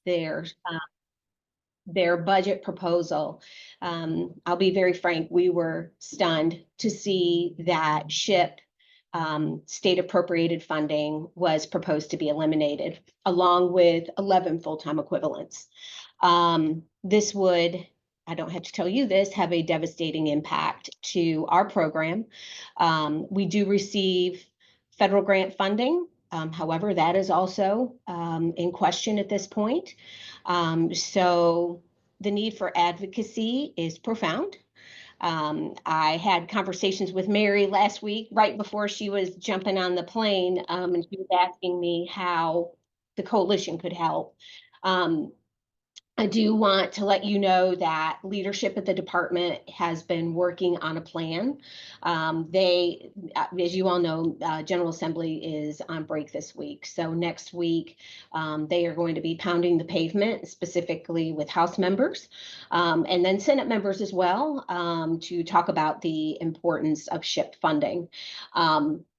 their budget proposal. I'll be very frank, we were stunned to see that SHIP state appropriated funding was proposed to be eliminated, along with 11 full-time equivalents. This would, I don't have to tell you this, have a devastating impact to our program. We do receive federal grant funding. However, that is also in question at this point. So the need for advocacy is profound. I had conversations with Mary last week, right before she was jumping on the plane, and she was asking me how the coalition could help. I do want to let you know that leadership at the department has been working on a plan. As you all know, General Assembly is on break this week. So next week, they are going to be pounding the pavement, specifically with House members, and then Senate members as well, to talk about the importance of SHIP funding.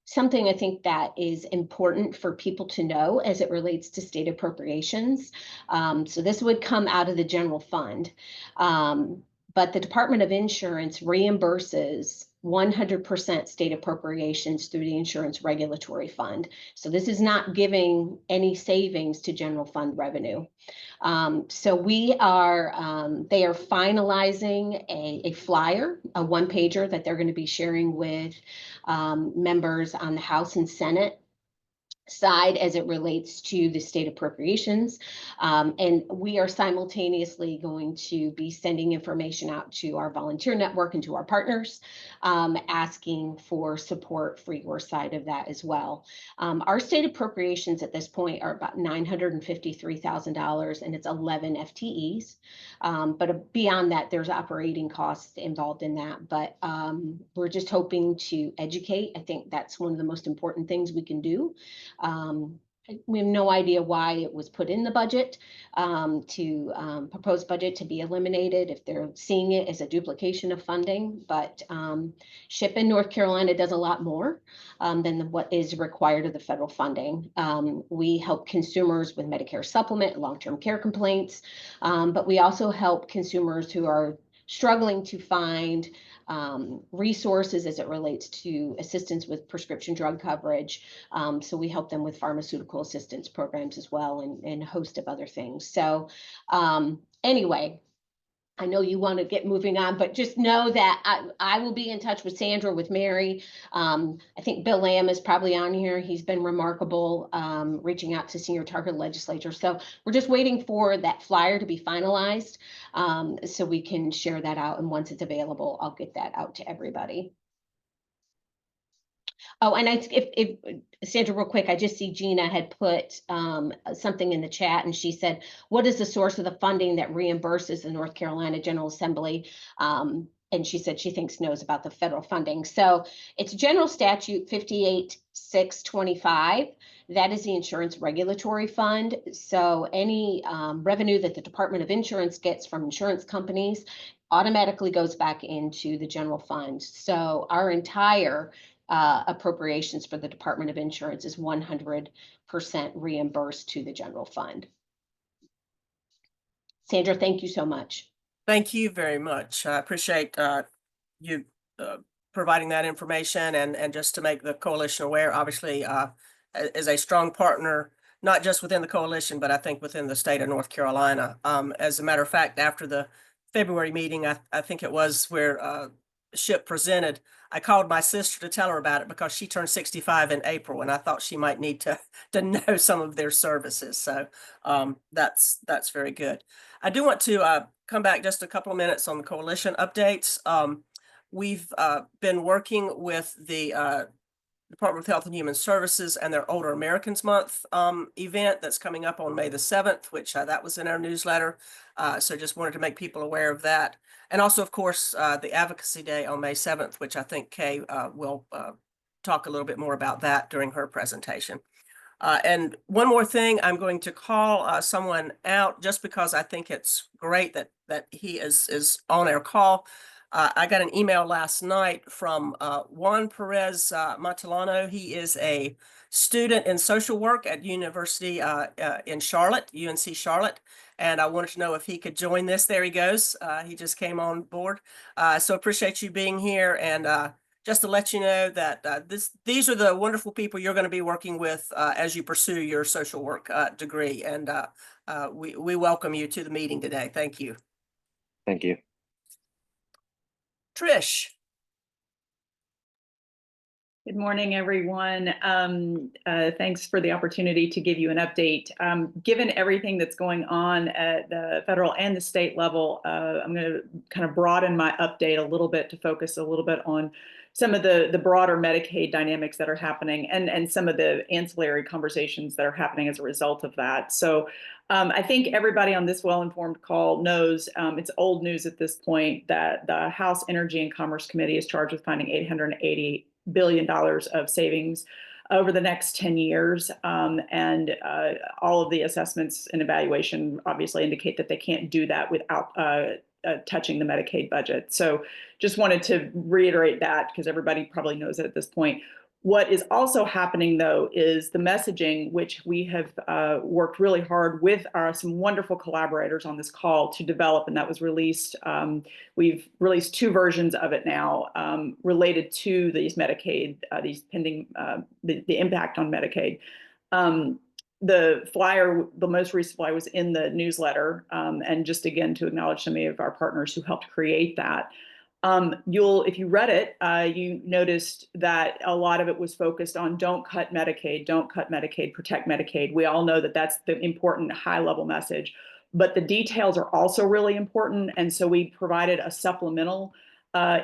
Something I think that is important for people to know as it relates to state appropriations. So this would come out of the general fund. But the Department of Insurance reimburses 100% state appropriations through the Insurance Regulatory Fund. So this is not giving any savings to general fund revenue. So they are finalizing a flyer, a one-pager that they're going to be sharing with members on the House and Senate side as it relates to the state appropriations. And we are simultaneously going to be sending information out to our volunteer network and to our partners, asking for support for your side of that as well. Our state appropriations at this point are about $953,000, and it's 11 FTEs. But beyond that, there's operating costs involved in that. But we're just hoping to educate. I think that's one of the most important things we can do. We have no idea why it was put in the budget, proposed budget to be eliminated, if they're seeing it as a duplication of funding. But SHIP in North Carolina does a lot more than what is required of the federal funding. We help consumers with Medicare supplement and long-term care complaints, but we also help consumers who are struggling to find resources as it relates to assistance with prescription drug coverage. So we help them with pharmaceutical assistance programs as well, and a host of other things. So anyway, I know you want to get moving on, but just know that I will be in touch with Sandra, with Mary. I think Bill Lamb is probably on here. He's been remarkable, reaching out to senior target legislature. So we're just waiting for that flyer to be finalized, so we can share that out. And once it's available, I'll get that out to everybody. Oh, and if Sandra, real quick, I just see Gina had put something in the chat, and she said, what is the source of the funding that reimburses the North Carolina General Assembly? And she said she knows about the federal funding. So it's General Statute 58-625. That is the Insurance Regulatory Fund. So any revenue that the Department of Insurance gets from insurance companies automatically goes back into the general fund. So our entire appropriations for the Department of Insurance is 100% reimbursed to the general fund. Sandra, thank you so much. Thank you very much. I appreciate you providing that information, and just to make the coalition aware, obviously, as a strong partner, not just within the coalition, but I think within the state of North Carolina. As a matter of fact, after the February meeting, I think it was, where SHIP presented, I called my sister to tell her about it because she turned 65 in April, and I thought she might need to know some of their services. So that's very good. I do want to come back just a couple of minutes on the coalition updates. We've been working with the Department of Health and Human Services and their Older Americans Month event that's coming up on May the 7th, which that was in our newsletter. So just wanted to make people aware of that. And also, of course, the Advocacy Day on May 7th, which I think Kay will talk a little bit more about that during her presentation. And one more thing, I'm going to call someone out just because I think it's great that he is on our call. I got an email last night from Juan Perez Matalano. He is a student in social work at University in Charlotte, UNC Charlotte. And I wanted to know if he could join this. There he goes. He just came on board. So appreciate you being here. And just to let you know that these are the wonderful people you're going to be working with as you pursue your social work degree. And we welcome you to the meeting today. Thank you. Thank you. Trish. Good morning, everyone. Thanks for the opportunity to give you an update. Given everything that's going on at the federal and the state level, I'm going to kind of broaden my update a little bit to focus a little bit on some of the broader Medicaid dynamics that are happening and some of the ancillary conversations that are happening as a result of that. So I think everybody on this well-informed call knows it's old news at this point that the House Energy and Commerce Committee is charged with finding $880 billion of savings over the next 10 years. And all of the assessments and evaluation obviously indicate that they can't do that without touching the Medicaid budget. So just wanted to reiterate that because everybody probably knows it at this point. What is also happening, though, is the messaging, which we have worked really hard with some wonderful collaborators on this call to develop, and that was released. We've released 2 versions of it now related to these Medicaid, these pending, the impact on Medicaid. The flyer, the most recent flyer was in the newsletter, and just again to acknowledge some of our partners who helped create that. If you read it, you noticed that a lot of it was focused on don't cut Medicaid, protect Medicaid. We all know that that's the important high-level message, but the details are also really important. And so we provided a supplemental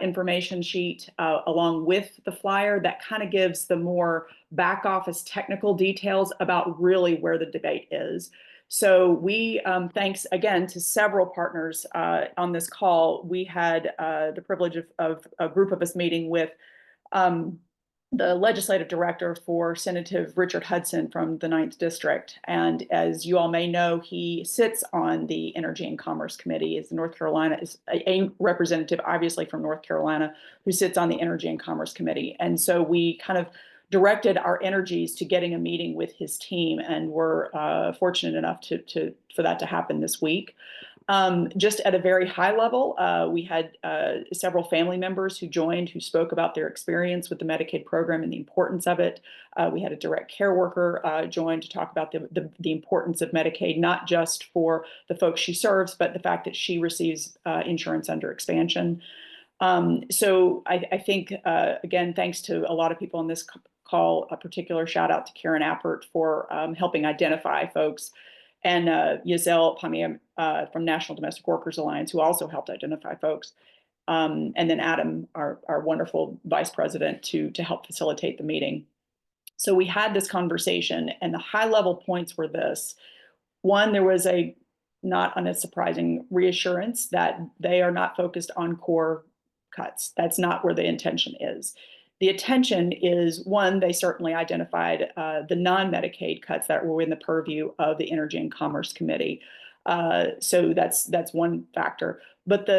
information sheet along with the flyer that kind of gives the more back office technical details about really where the debate is. So we, thanks again to several partners on this call, we had the privilege of a group of us meeting with the legislative director for Senator Richard Hudson from the 9th District. And as you all may know, he sits on the Energy and Commerce Committee. Is North Carolina is a representative, obviously from North Carolina, who sits on the Energy and Commerce Committee. And so we kind of directed our energies to getting a meeting with his team, and we're fortunate enough for that to happen this week. Just at a very high level, we had several family members who joined who spoke about their experience with the Medicaid program and the importance of it. We had a direct care worker join to talk about the importance of Medicaid, not just for the folks she serves, but the fact that she receives insurance under expansion. So I think, again, thanks to a lot of people on this call, a particular shout out to Karen Appert for helping identify folks, and Yazel Pamia from National Domestic Workers Alliance, who also helped identify folks. And then Adam, our wonderful vice president, to help facilitate the meeting. So we had this conversation, and the high level points were this. One, there was a not unsurprising reassurance that they are not focused on core cuts. That's not where the intention is. The attention is, one, they certainly identified the non-Medicaid cuts that were in the purview of the Energy and Commerce Committee. So that's one factor. But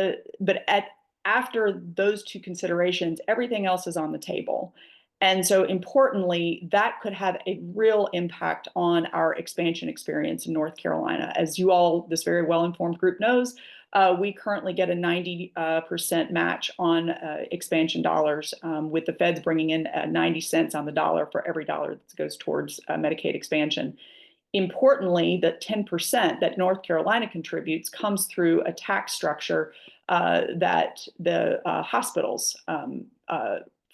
after those 2 considerations, everything else is on the table. And so importantly, that could have a real impact on our expansion experience in North Carolina. As you all, this very well-informed group knows, we currently get a 90% match on expansion dollars, with the feds bringing in 90 cents on the dollar for every dollar that goes towards Medicaid expansion. Importantly, the 10% that North Carolina contributes comes through a tax structure that the hospitals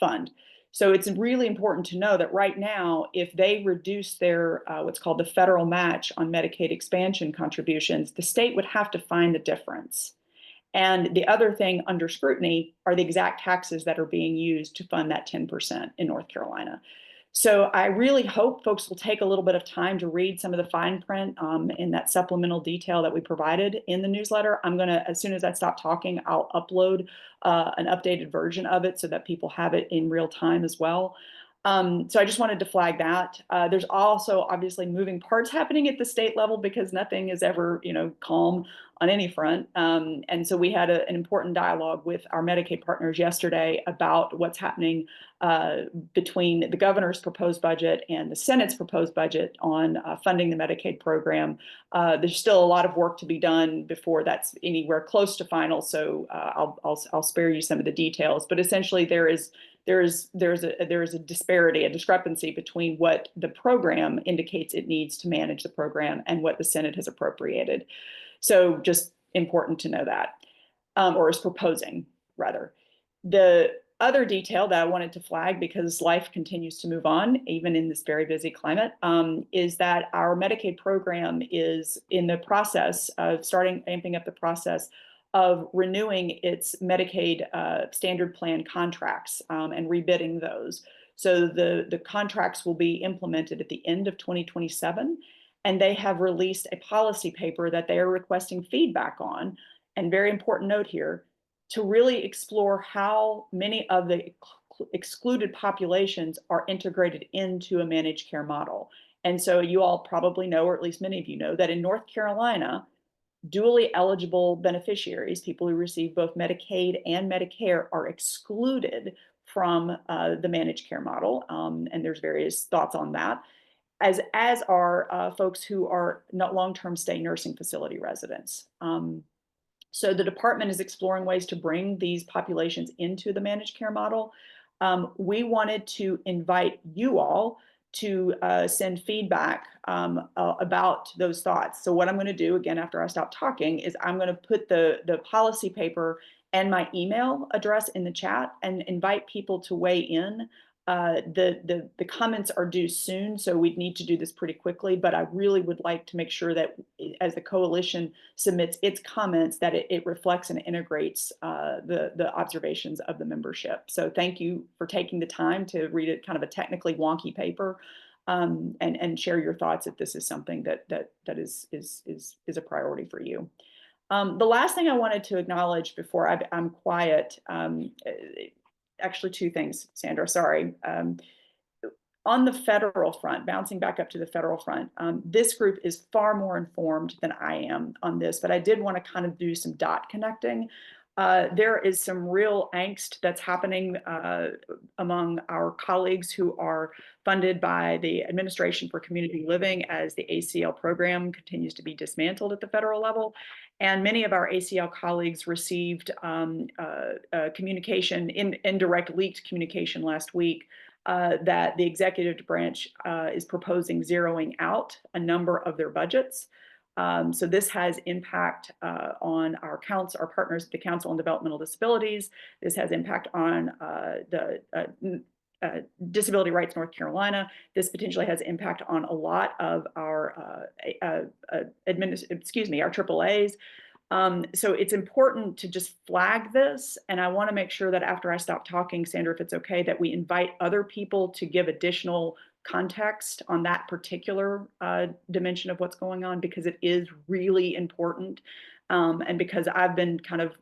fund. So it's really important to know that right now, if they reduce their what's called the federal match on Medicaid expansion contributions, the state would have to find the difference. And the other thing under scrutiny are the exact taxes that are being used to fund that 10% in North Carolina. So I really hope folks will take a little bit of time to read some of the fine print in that supplemental detail that we provided in the newsletter. I'm going to, as soon as I stop talking, I'll upload an updated version of it so that people have it in real time as well. So I just wanted to flag that. There's also obviously moving parts happening at the state level because nothing is ever, calm on any front. And so we had an important dialogue with our Medicaid partners yesterday about what's happening between the governor's proposed budget and the Senate's proposed budget on funding the Medicaid program. There's still a lot of work to be done before that's anywhere close to final. So I'll spare you some of the details. But essentially, there is a disparity, a discrepancy between what the program indicates it needs to manage the program and what the Senate has appropriated. So just important to know that, or is proposing rather. The other detail that I wanted to flag, because life continues to move on, even in this very busy climate, is that our Medicaid program is in the process of amping up the process of renewing its Medicaid standard plan contracts and rebidding those. So the contracts will be implemented at the end of 2027, and they have released a policy paper that they are requesting feedback on. And very important note here, to really explore how many of the excluded populations are integrated into a managed care model. And so you all probably know, or at least many of you know, that in North Carolina, dually eligible beneficiaries, people who receive both Medicaid and Medicare, are excluded from the managed care model. And there's various thoughts on that, as are folks who are not long-term stay nursing facility residents. So the department is exploring ways to bring these populations into the managed care model. We wanted to invite you all to send feedback about those thoughts. So what I'm going to do, again, after I stop talking, is I'm going to put the policy paper and my email address in the chat and invite people to weigh in. The comments are due soon, so we'd need to do this pretty quickly, but I really would like to make sure that as the coalition submits its comments, that it reflects and integrates the observations of the membership. So thank you for taking the time to read it, kind of a technically wonky paper, and share your thoughts if this is something that is a priority for you. The last thing I wanted to acknowledge before I'm quiet, actually two things, Sandra, sorry. On the federal front, bouncing back up to the federal front, this group is far more informed than I am on this, but I did want to kind of do some dot connecting. There is some real angst that's happening among our colleagues who are funded by the Administration for Community Living as the ACL program continues to be dismantled at the federal level. And many of our ACL colleagues received communication, indirect leaked communication last week that the executive branch is proposing zeroing out a number of their budgets. So this has impact on our partners at the Council on Developmental Disabilities. This has impact on the Disability Rights North Carolina. This potentially has impact on a lot of our our AAAs. So it's important to just flag this. And I want to make sure that after I stop talking, Sandra, if it's okay, that we invite other people to give additional context on that particular dimension of what's going on, because it is really important. And because I've been kind of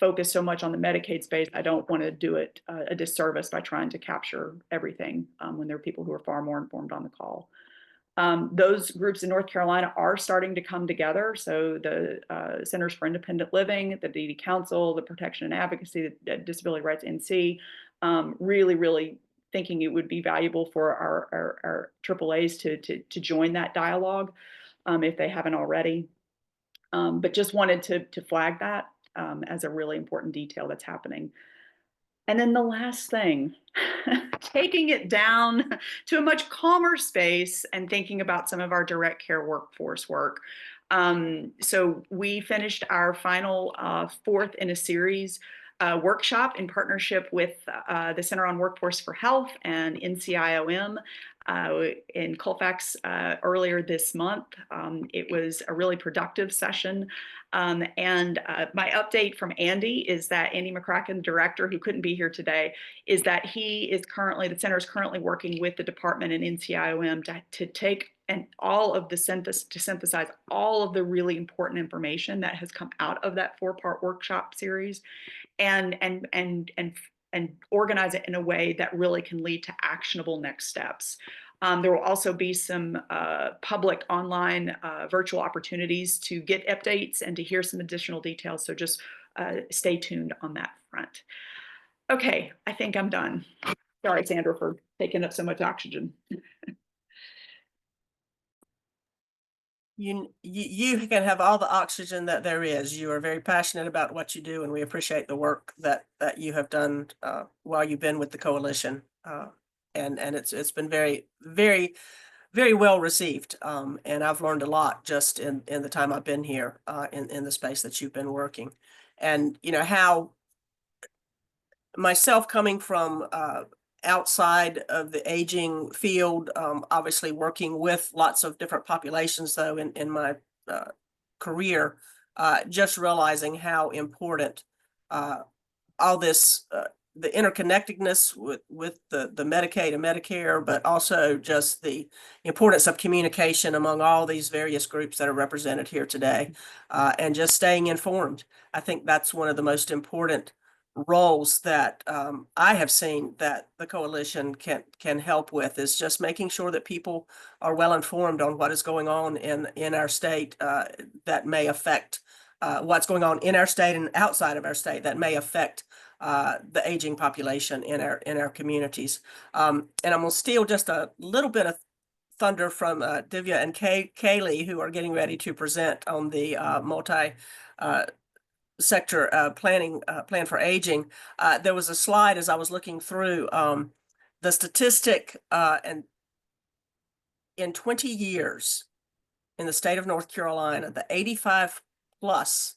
focused so much on the Medicaid space, I don't want to do it a disservice by trying to capture everything when there are people who are far more informed on the call. Those groups in North Carolina are starting to come together. So the Centers for Independent Living, the DD Council, the Protection and Advocacy, the Disability Rights NC, really thinking it would be valuable for our AAAs to join that dialogue if they haven't already. But just wanted to flag that as a really important detail that's happening. And then the last thing, taking it down to a much calmer space and thinking about some of our direct care workforce work. So we finished our final fourth in a series workshop in partnership with the Center on Workforce for Health and NCIOM in Colfax earlier this month. It was a really productive session. And my update from Andy is that Andy McCracken, director, who couldn't be here today, is that the center is currently working with the department and NCIOM to take to synthesize all of the really important information that has come out of that 4-part workshop series and and organize it in a way that really can lead to actionable next steps. There will also be some public online virtual opportunities to get updates and to hear some additional details. So just stay tuned on that front. Okay, I think I'm done. Sorry, Sandra, for taking up so much oxygen. You can have all the oxygen that there is. You are very passionate about what you do, and we appreciate the work that you have done while you've been with the coalition. And it's been very, very, very well received. And I've learned a lot just in the time I've been here in the space that you've been working. And you know how myself coming from outside of the aging field, obviously working with lots of different populations though in my career, just realizing how important all this, the interconnectedness with the Medicaid and Medicare, but also just the importance of communication among all these various groups that are represented here today, and just staying informed. I think that's one of the most important roles that I have seen that the coalition can help with, is just making sure that people are well informed on what is going on in our state that may affect what's going on in our state and outside of our state that may affect the aging population in our communities. And I'm gonna steal just a little bit of thunder from Divya and Kaylee, who are getting ready to present on the multi sector plan for aging. There was a slide as I was looking through the statistic, and in 20 years in the state of North Carolina, the 85 plus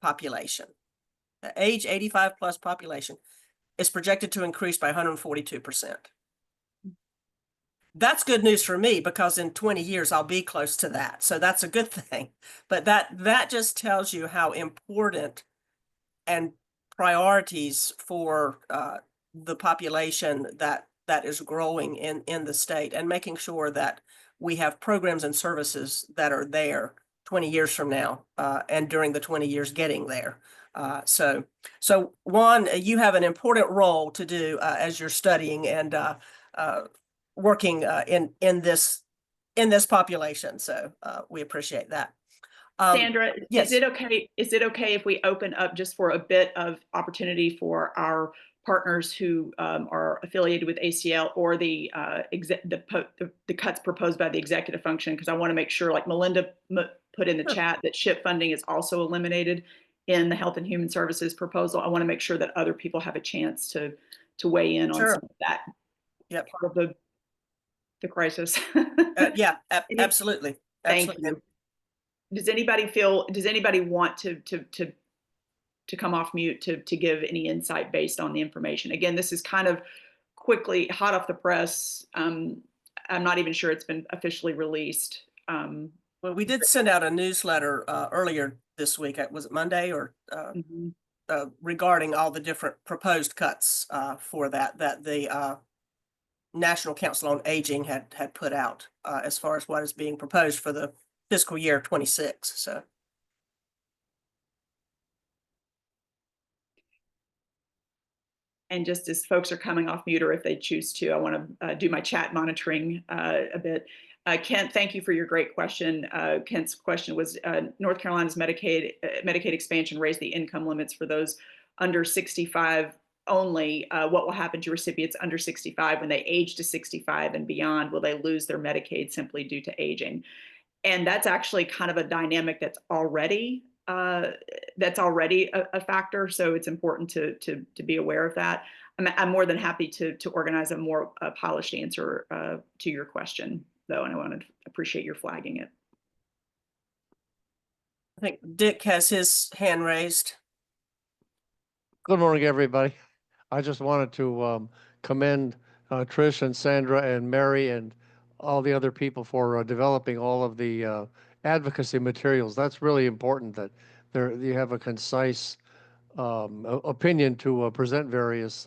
population, the age 85 plus population is projected to increase by 142%. That's good news for me because in 20 years I'll be close to that. So that's a good thing. But that just tells you how important and priorities for the population that is growing in the state, and making sure that we have programs and services that are there 20 years from now and during the 20 years getting there. So Juan, you have an important role to do as you're studying and working in this population. So we appreciate that. Sandra, yes. Is it okay if we open up just for a bit of opportunity for our partners who are affiliated with ACL or the cuts proposed by the executive function? Because I want to make sure, like Melinda put in the chat, that SHIP funding is also eliminated in the Health and Human Services proposal. I want to make sure that other people have a chance to weigh in on some of that part of the crisis. Yeah, absolutely. Thank you. Does anybody want to come off mute to give any insight based on the information? Again, this is kind of quickly, hot off the press. I'm not even sure it's been officially released. Well, we did send out a newsletter earlier this week. Was it Monday or regarding all the different proposed cuts for that the National Council on Aging had put out as far as what is being proposed for the fiscal year 26. So. And just as folks are coming off mute, or if they choose to, I want to do my chat monitoring a bit. Kent, thank you for your great question. Kent's question was, North Carolina's Medicaid expansion raised the income limits for those under 65 only. What will happen to recipients under 65 when they age to 65 and beyond? Will they lose their Medicaid simply due to aging? And that's actually kind of a dynamic that's already a factor. So it's important to be aware of that. I'm more than happy to organize a more polished answer to your question, though, and I want to appreciate your flagging it. I think Dick has his hand raised. Good morning, everybody. I just wanted to commend Trish and Sandra and Mary and all the other people for developing all of the advocacy materials. That's really important that you have a concise opinion to present various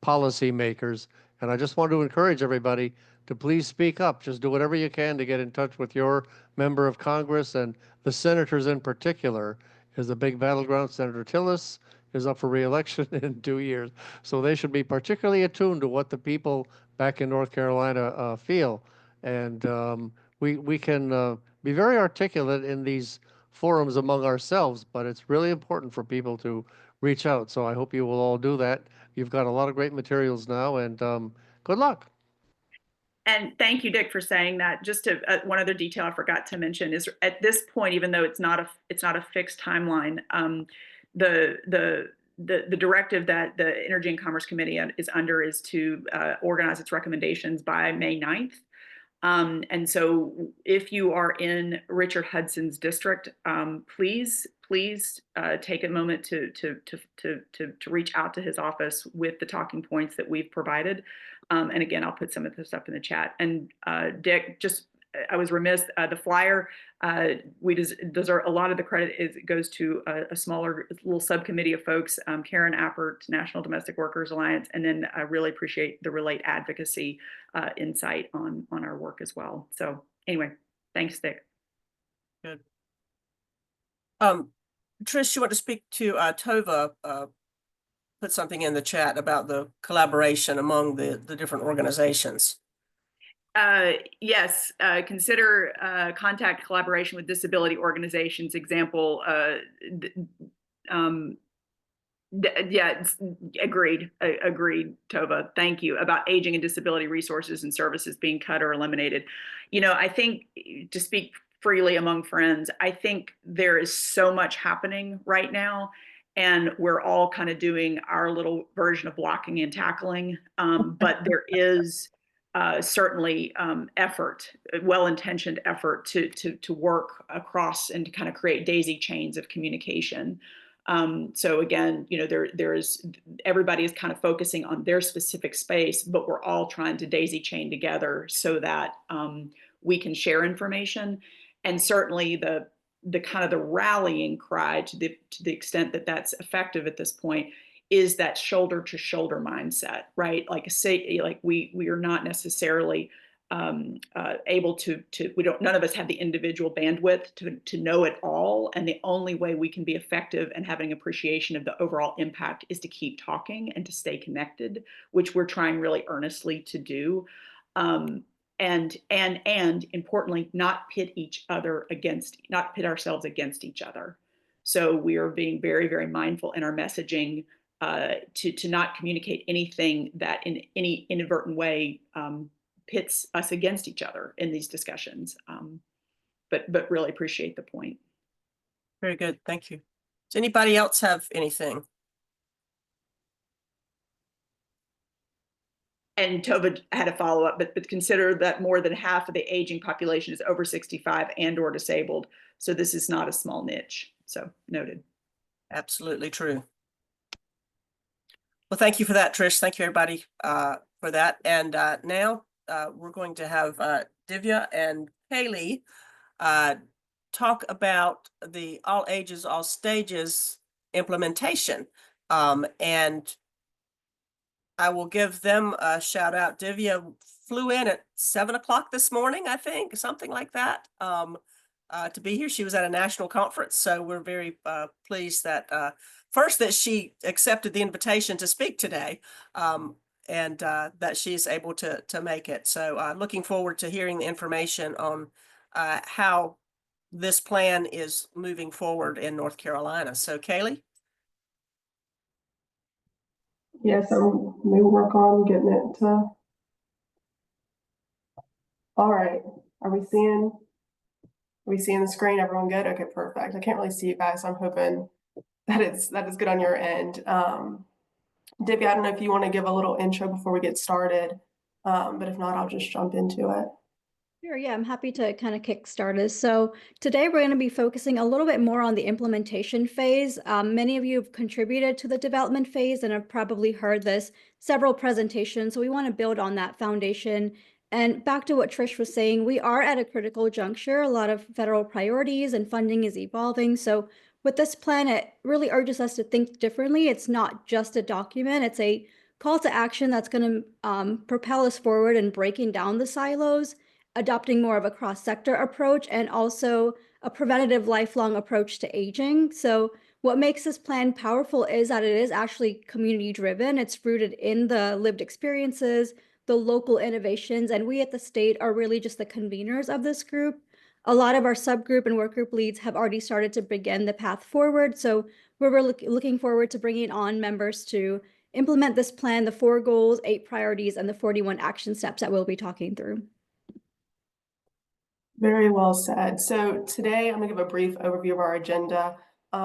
policy makers. And I just want to encourage everybody to please speak up. Just do whatever you can to get in touch with your member of Congress, and the senators in particular is a big battleground. Senator Tillis is up for reelection in 2 years. So they should be particularly attuned to what the people back in North Carolina feel. And we can be very articulate in these forums among ourselves, but it's really important for people to reach out. So I hope you will all do that. You've got a lot of great materials now, and good luck. And thank you, Dick, for saying that. Just to, one other detail I forgot to mention is at this point, even though it's not a fixed timeline, the directive that the Energy and Commerce Committee is under is to organize its recommendations by May 9th. And so if you are in Richard Hudson's district, please take a moment to reach out to his office with the talking points that we've provided. And again, I'll put some of this stuff in the chat. And Dick, I was remiss. The flyer, a lot of the credit goes to a smaller little subcommittee of folks, Karen Appert, National Domestic Workers Alliance, and then I really appreciate the Relate advocacy insight on our work as well. So anyway, thanks, Dick. Good. Trish, you want to speak to Tova? Put something in the chat about the collaboration among the different organizations. Yes, consider contact collaboration with disability organizations. Example, yeah, agreed, Tova. Thank you. About aging and disability resources and services being cut or eliminated. You know, I think, to speak freely among friends, I think there is so much happening right now, and we're all kind of doing our little version of blocking and tackling. But there is certainly effort, well-intentioned effort to work across and to kind of create daisy chains of communication. So again, you know, everybody is kind of focusing on their specific space, but we're all trying to daisy chain together so that we can share information. And certainly the kind of the rallying cry, to the extent that that's effective at this point, is that shoulder to shoulder mindset, right? Like we are not necessarily able to none of us have the individual bandwidth to know it all, and the only way we can be effective and having appreciation of the overall impact is to keep talking and to stay connected, which we're trying really earnestly to do, and importantly, not pit ourselves against each other. So we are being very, very mindful in our messaging to not communicate anything that in any inadvertent way pits us against each other in these discussions. But really appreciate the point. Very good, thank you. Does anybody else have anything? And Tova had a follow-up, but consider that more than half of the aging population is over 65 and or disabled. So this is not a small niche. So noted. Absolutely true. Well, thank you for that, Trish. Thank you, everybody, for that. And now we're going to have Divya and Kaylee talk about the all ages, all stages implementation. And I will give them a shout out. Divya flew in at 7 o'clock this morning, I think, something like that, to be here. She was at a national conference. So we're very pleased that first that she accepted the invitation to speak today, and that she's able to make it. So looking forward to hearing the information on how this plan is moving forward in North Carolina. So Kaylee? Yes, we work on getting it to. All right, are we seeing the screen? Everyone good? Okay, perfect. I can't really see you guys, so I'm hoping that is good on your end. Divya, I don't know if you want to give a little intro before we get started, but if not, I'll just jump into it. Sure, yeah, I'm happy to kind of kick start us. So today we're going to be focusing a little bit more on the implementation phase. Many of you have contributed to the development phase and have probably heard this several presentations. So we want to build on that foundation. And back to what Trish was saying, we are at a critical juncture. A lot of federal priorities and funding is evolving. So with this plan, it really urges us to think differently. It's not just a document, it's a call to action that's going to propel us forward in breaking down the silos, adopting more of a cross-sector approach, and also a preventative lifelong approach to aging. So What makes this plan powerful is that it is actually community driven. It's rooted in the lived experiences, the local innovations, and we at the state are really just the conveners of this group. A lot of our subgroup and work group leads have already started to begin the path forward. So we're looking forward to bringing on members to implement this plan, the 4 goals, 8 priorities, and the 41 action steps that we'll be talking through. Very well said. So today I'm gonna give a brief overview of our agenda.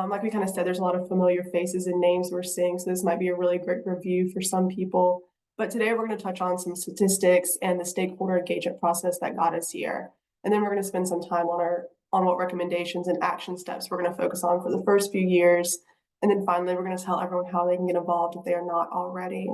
Like we kind of said, there's a lot of familiar faces and names we're seeing, so this might be a really great review for some people. But today we're going to touch on some statistics and the stakeholder engagement process that got us here. And then we're going to spend some time on what recommendations and action steps we're going to focus on for the first few years. And then finally, we're going to tell everyone how they can get involved if they are not already.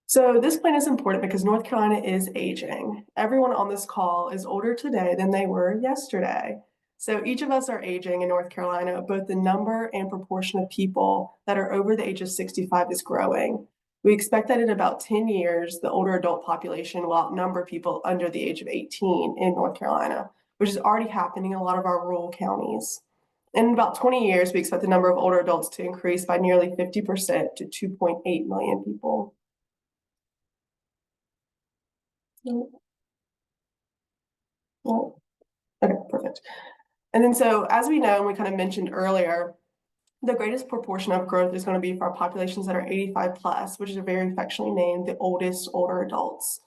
So this plan is important because North Carolina is aging. Everyone on this call is older today than they were yesterday. So each of us are aging in North Carolina. Both the number and proportion of people that are over the age of 65 is growing. We expect that in about 10 years, the older adult population will outnumber people under the age of 18 in North Carolina, which is already happening in a lot of our rural counties. In about 20 years, we expect the number of older adults to increase by nearly 50% to 2.8 million people. Well, okay, perfect. And then so as we know, and we kind of mentioned earlier, the greatest proportion of growth is going to be for our populations that are 85 plus, which is very affectionately named the oldest older adults.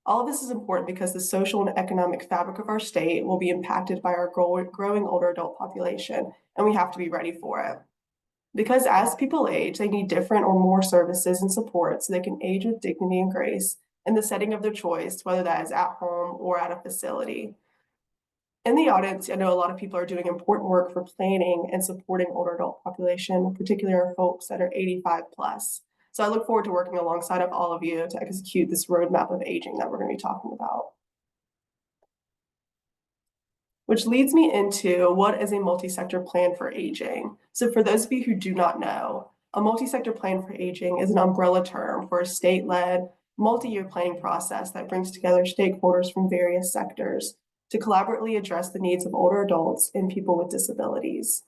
All of this is important because the social and economic fabric of our state will be impacted by our growing older adult population, and we have to be ready for it. Because as people age, they need different or more services and support so they can age with dignity and grace in the setting of their choice, whether that is at home or at a facility. In the audience, I know a lot of people are doing important work for planning and supporting older adult population, particularly our folks that are 85 plus. So I look forward to working alongside of all of you to execute this roadmap of aging that we're going to be talking about. Which leads me into what is a multi-sector plan for aging. So for those of you who do not know, a multi-sector plan for aging is an umbrella term for a state-led multi-year planning process that brings together stakeholders from various sectors to collaboratively address the needs of older adults and people with disabilities.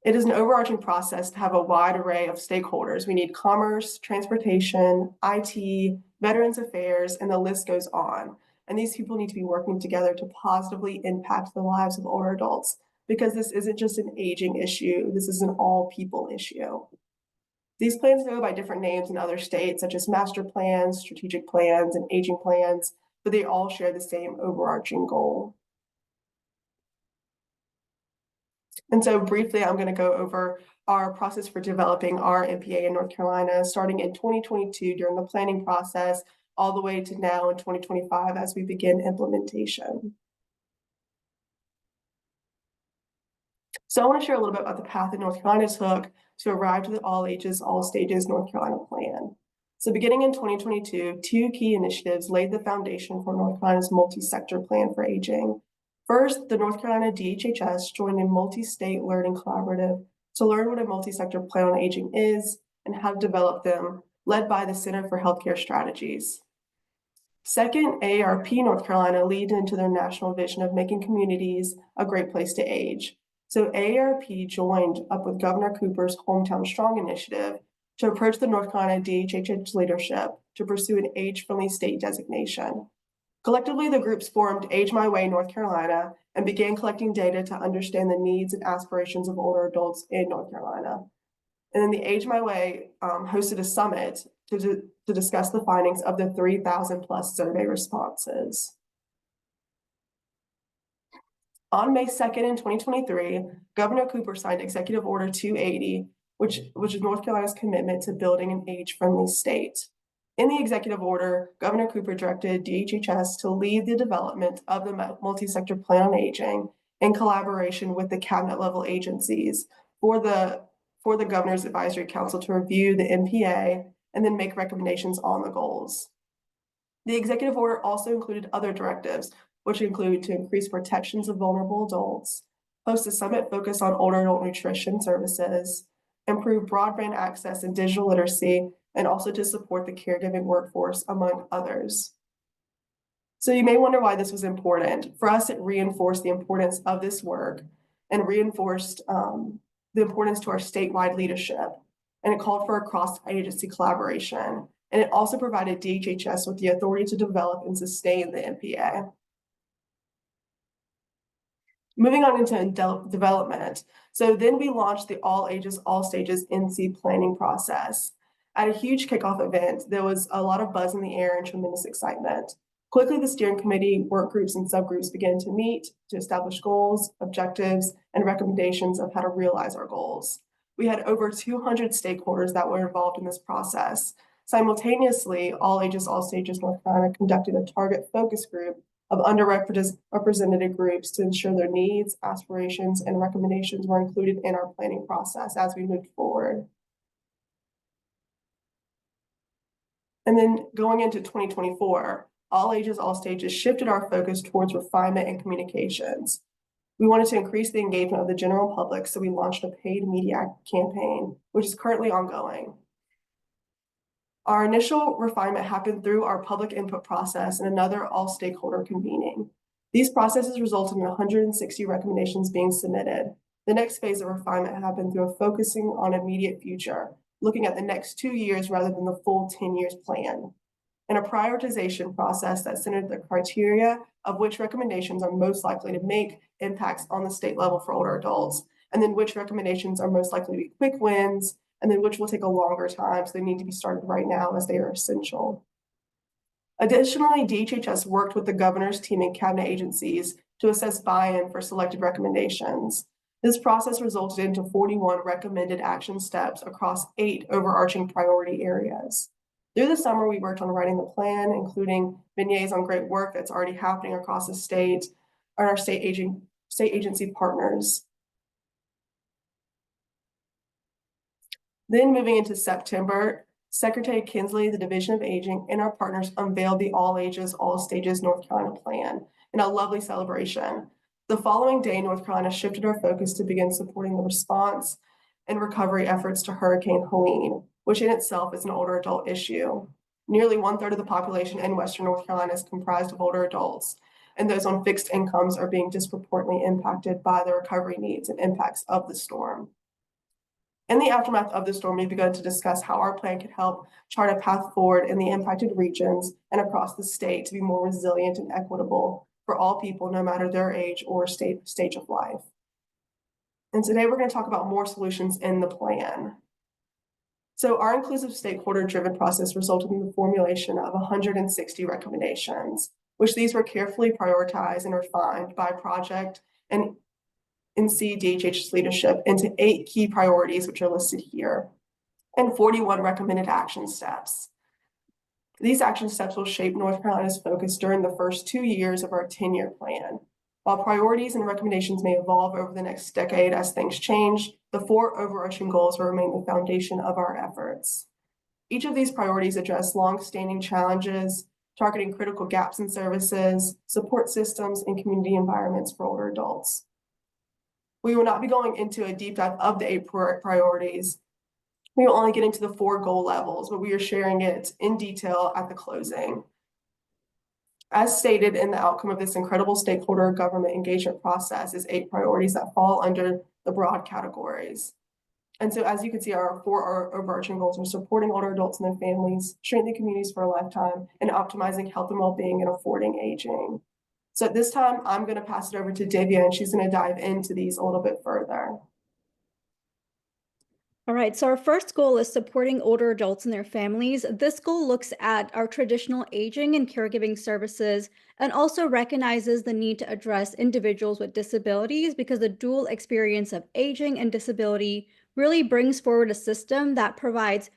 It is an overarching process to have a wide array of stakeholders. We need commerce, transportation, IT, Veterans Affairs, and the list goes on. And these people need to be working together to positively impact the lives of older adults, because this isn't just an aging issue, this is an all people issue. These plans go by different names in other states, such as master plans, strategic plans, and aging plans, but they all share the same overarching goal. And so briefly, I'm going to go over our process for developing our MPA in North Carolina, starting in 2022 during the planning process, all the way to now in 2025 as we begin implementation. So I want to share a little bit about the path that North Carolina took to arrive to the all ages, all stages North Carolina plan. So beginning in 2022, 2 key initiatives laid the foundation for North Carolina's multi-sector plan for aging. First, the North Carolina DHHS joined a multi-state learning collaborative to learn what a multi-sector plan on aging is and how to develop them, led by the Center for Healthcare Strategies. Second, AARP North Carolina lead into their national vision of making communities a great place to age. So AARP joined up with Governor Cooper's Hometown Strong initiative to approach the North Carolina DHHS leadership to pursue an age-friendly state designation. Collectively, the groups formed Age My Way North Carolina and began collecting data to understand the needs and aspirations of older adults in North Carolina. And then the Age My Way hosted a summit to discuss the findings of the 3,000 plus survey responses. On May 2nd in 2023, Governor Cooper signed Executive Order 280, which is North Carolina's commitment to building an age-friendly state. In the executive order, Governor Cooper directed DHHS to lead the development of the multi-sector plan on aging in collaboration with the cabinet level agencies for the Governor's Advisory Council to review the MPA and then make recommendations on the goals. The executive order also included other directives, which include to increase protections of vulnerable adults, host a summit focused on older adult nutrition services, improve broadband access and digital literacy, and also to support the caregiving workforce, among others. So you may wonder why this was important. For us, it reinforced the importance of this work and reinforced the importance to our statewide leadership. And it called for a cross-agency collaboration. And it also provided DHHS with the authority to develop and sustain the MPA. Moving on into development. So then we launched the all ages, all stages NC planning process. At a huge kickoff event, there was a lot of buzz in the air and tremendous excitement. Quickly, the steering committee, work groups, and subgroups began to meet to establish goals, objectives, and recommendations of how to realize our goals. We had over 200 stakeholders that were involved in this process. Simultaneously, All Ages, All Stages North Carolina conducted a target focus group of underrepresented groups to ensure their needs, aspirations, and recommendations were included in our planning process as we moved forward. And then going into 2024, All Ages, All Stages shifted our focus towards refinement and communications. We wanted to increase the engagement of the general public, so we launched a paid media campaign, which is currently ongoing. Our initial refinement happened through our public input process and another all-stakeholder convening. These processes resulted in 160 recommendations being submitted. The next phase of refinement happened through focusing on immediate future, looking at the next 2 years rather than the full 10 years plan, and a prioritization process that centered the criteria of which recommendations are most likely to make impacts on the state level for older adults, and then which recommendations are most likely to be quick wins, and then which will take a longer time, so they need to be started right now as they are essential. Additionally, DHHS worked with the governor's team and cabinet agencies to assess buy-in for selected recommendations. This process resulted into 41 recommended action steps across 8 overarching priority areas. Through the summer, we worked on writing the plan, including beignets on great work that's already happening across the state and our state agency partners. Then moving into September, Secretary Kinsley, the Division of Aging, and our partners unveiled the All Ages, All Stages North Carolina plan in a lovely celebration. The following day, North Carolina shifted our focus to begin supporting the response and recovery efforts to Hurricane Helene, which in itself is an older adult issue. Nearly 1/3 of the population in Western North Carolina is comprised of older adults, and those on fixed incomes are being disproportionately impacted by the recovery needs and impacts of the storm. In the aftermath of the storm, we've begun to discuss how our plan could help chart a path forward in the impacted regions and across the state to be more resilient and equitable for all people, no matter their age or stage of life. And today we're going to talk about more solutions in the plan. So our inclusive stakeholder-driven process resulted in the formulation of 160 recommendations, which these were carefully prioritized and refined by project and NCCOA's leadership into 8 key priorities, which are listed here, and 41 recommended action steps. These action steps will shape North Carolina's focus during the first 2 years of our 10-year plan. While priorities and recommendations may evolve over the next decade as things change, the 4 overarching goals will remain the foundation of our efforts. Each of these priorities address long-standing challenges, targeting critical gaps in services, support systems, and community environments for older adults. We will not be going into a deep dive of the 8 priorities. We will only get into the 4 goal levels, but we are sharing it in detail at the closing. As stated in the outcome of this incredible stakeholder government engagement process is 8 priorities that fall under the broad categories. And so as you can see, our 4 overarching goals are supporting older adults and their families, strengthening communities for a lifetime, and optimizing health and well-being and affording aging. So at this time, I'm going to pass it over to Divya, and she's going to dive into these a little bit further. All right, so our first goal is supporting older adults and their families. This goal looks at our traditional aging and caregiving services and also recognizes the need to address individuals with disabilities because the dual experience of aging and disability really brings forward a system that provides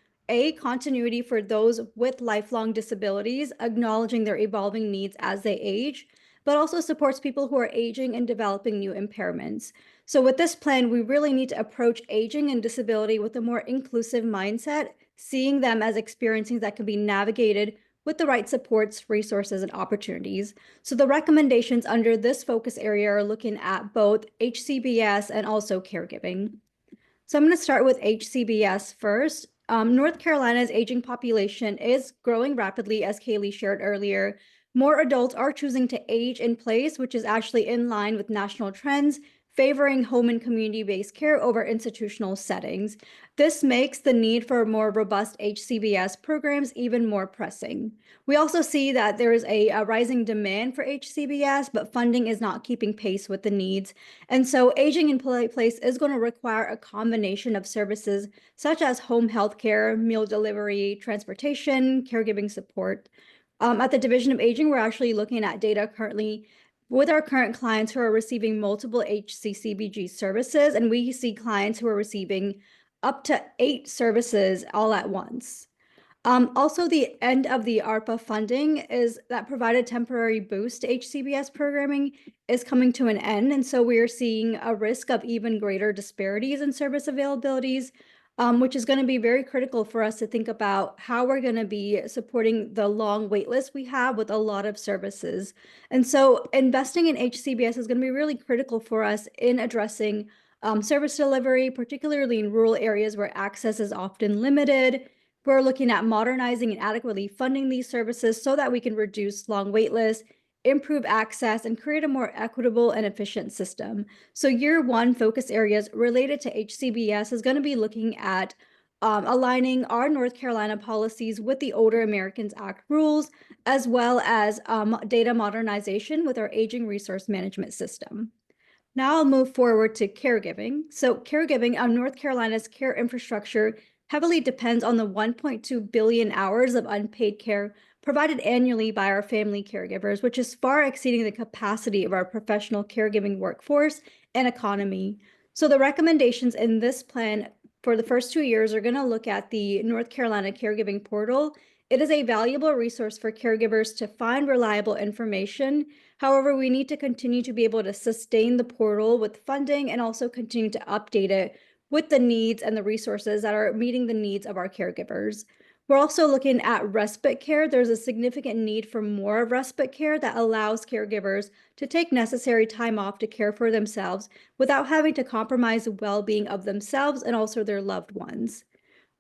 continuity for those with lifelong disabilities, acknowledging their evolving needs as they age, but also supports people who are aging and developing new impairments. So with this plan, we really need to approach aging and disability with a more inclusive mindset, seeing them as experiences that can be navigated with the right supports, resources, and opportunities. So the recommendations under this focus area are looking at both HCBS and also caregiving. So I'm going to start with HCBS first. North Carolina's aging population is growing rapidly, as Kaylee shared earlier. More adults are choosing to age in place, which is actually in line with national trends, favoring home and community-based care over institutional settings. This makes the need for more robust HCBS programs even more pressing. We also see that there is a rising demand for HCBS, but funding is not keeping pace with the needs. And so aging in place is going to require a combination of services such as home health care, meal delivery, transportation, caregiving support. At the Division of Aging, we're actually looking at data currently with our current clients who are receiving multiple HCCBG services, and we see clients who are receiving up to 8 services all at once. Also, the end of the ARPA funding is that provided temporary boost to HCBS programming is coming to an end. And so we are seeing a risk of even greater disparities in service availabilities, which is going to be very critical for us to think about how we're going to be supporting the long wait list we have with a lot of services. And so investing in HCBS is going to be really critical for us in addressing service delivery, particularly in rural areas where access is often limited. We're looking at modernizing and adequately funding these services so that we can reduce long wait lists, improve access, and create a more equitable and efficient system. So year one focus areas related to HCBS is going to be looking at aligning our North Carolina policies with the Older Americans Act rules, as well as data modernization with our aging resource management system. Now I'll move forward to caregiving. So caregiving, North Carolina's care infrastructure heavily depends on the 1.2 billion hours of unpaid care provided annually by our family caregivers, which is far exceeding the capacity of our professional caregiving workforce and economy. So the recommendations in this plan for the first 2 years are going to look at the North Carolina Caregiving Portal. It is a valuable resource for caregivers to find reliable information. However, we need to continue to be able to sustain the portal with funding and also continue to update it with the needs and the resources that are meeting the needs of our caregivers. We're also looking at respite care. There's a significant need for more respite care that allows caregivers to take necessary time off to care for themselves without having to compromise the well-being of themselves and also their loved ones.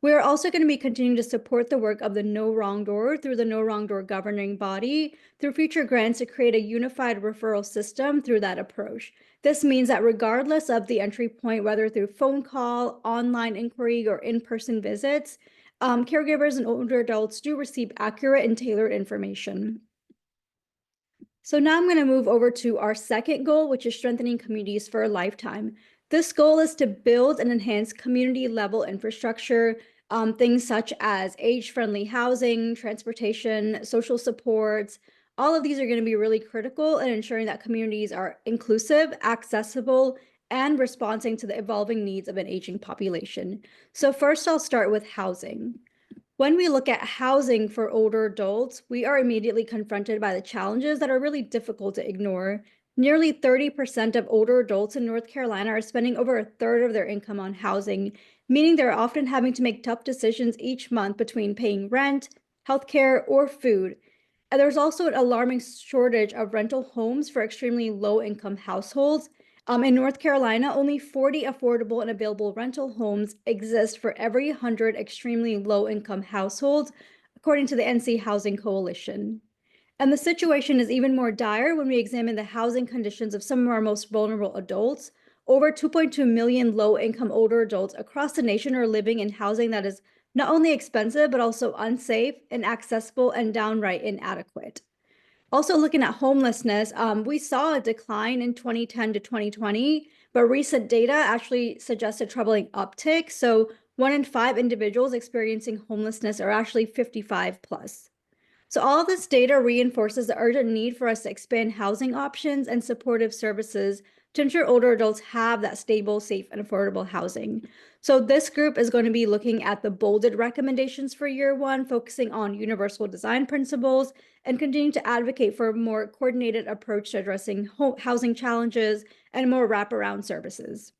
We're also going to be continuing to support the work of the No Wrong Door through the No Wrong Door governing body through future grants to create a unified referral system through that approach. This means that regardless of the entry point, whether through phone call, online inquiry, or in-person visits, caregivers and older adults do receive accurate and tailored information. So now I'm going to move over to our second goal, which is strengthening communities for a lifetime. This goal is to build and enhance community-level infrastructure, things such as age-friendly housing, transportation, social supports. All of these are going to be really critical in ensuring that communities are inclusive, accessible, and responding to the evolving needs of an aging population. So first, I'll start with housing. When we look at housing for older adults, we are immediately confronted by the challenges that are really difficult to ignore. Nearly 30% of older adults in North Carolina are spending over a third of their income on housing, meaning they're often having to make tough decisions each month between paying rent, healthcare, or food. And there's also an alarming shortage of rental homes for extremely low-income households. In North Carolina, only 40 affordable and available rental homes exist for every 100 extremely low-income households, according to the NC Housing Coalition. And the situation is even more dire when we examine the housing conditions of some of our most vulnerable adults. Over 2.2 million low-income older adults across the nation are living in housing that is not only expensive, but also unsafe, inaccessible, and downright inadequate. Also looking at homelessness, we saw a decline in 2010 to 2020, but recent data actually suggests a troubling uptick. So 1 in 5 individuals experiencing homelessness are actually 55 plus. So all of this data reinforces the urgent need for us to expand housing options and supportive services to ensure older adults have that stable, safe, and affordable housing. So this group is going to be looking at the bolded recommendations for year one, focusing on universal design principles and continuing to advocate for a more coordinated approach to addressing housing challenges and more wraparound services.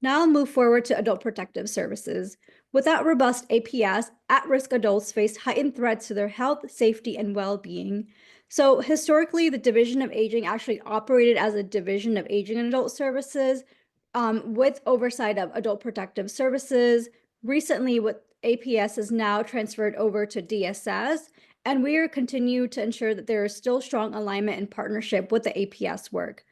Now I'll move forward to adult protective services. Without robust APS, at-risk adults face heightened threats to their health, safety, and well-being. So historically, the Division of Aging actually operated as a Division of Aging and Adult Services with oversight of adult protective services. Recently, with APS is now transferred over to DSS, and we are continue to ensure that there is still strong alignment and partnership with the APS work.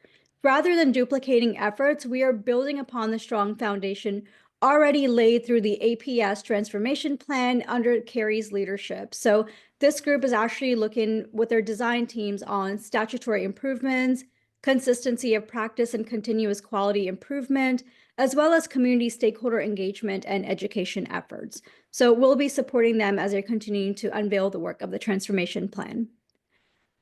rather than duplicating efforts, we are building upon the strong foundation already laid through the APS transformation plan under Carrie's leadership. So this group is actually looking with their design teams on statutory improvements, consistency of practice and continuous quality improvement, as well as community stakeholder engagement and education efforts. So we'll be supporting them as they're continuing to unveil the work of the transformation plan.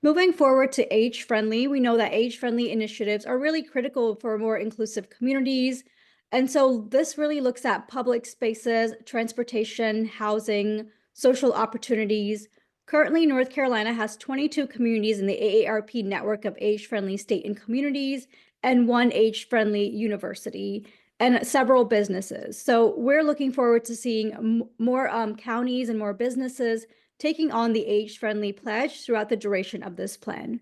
Moving forward to age-friendly, we know that age-friendly initiatives are really critical for more inclusive communities. And so this really looks at public spaces, transportation, housing, social opportunities. Currently, North Carolina has 22 communities in the AARP network of age-friendly state and communities, and 1 age-friendly university, and several businesses. So we're looking forward to seeing more counties and more businesses taking on the age-friendly pledge throughout the duration of this plan.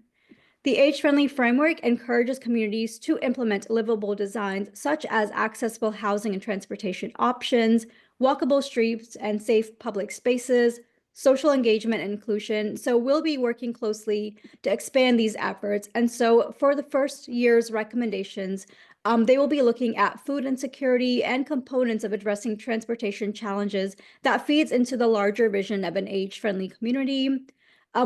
The age-friendly framework encourages communities to implement livable designs such as accessible housing and transportation options, walkable streets and safe public spaces, social engagement and inclusion. So we'll be working closely to expand these efforts. And so for the first year's recommendations, they will be looking at food insecurity and components of addressing transportation challenges that feeds into the larger vision of an age-friendly community.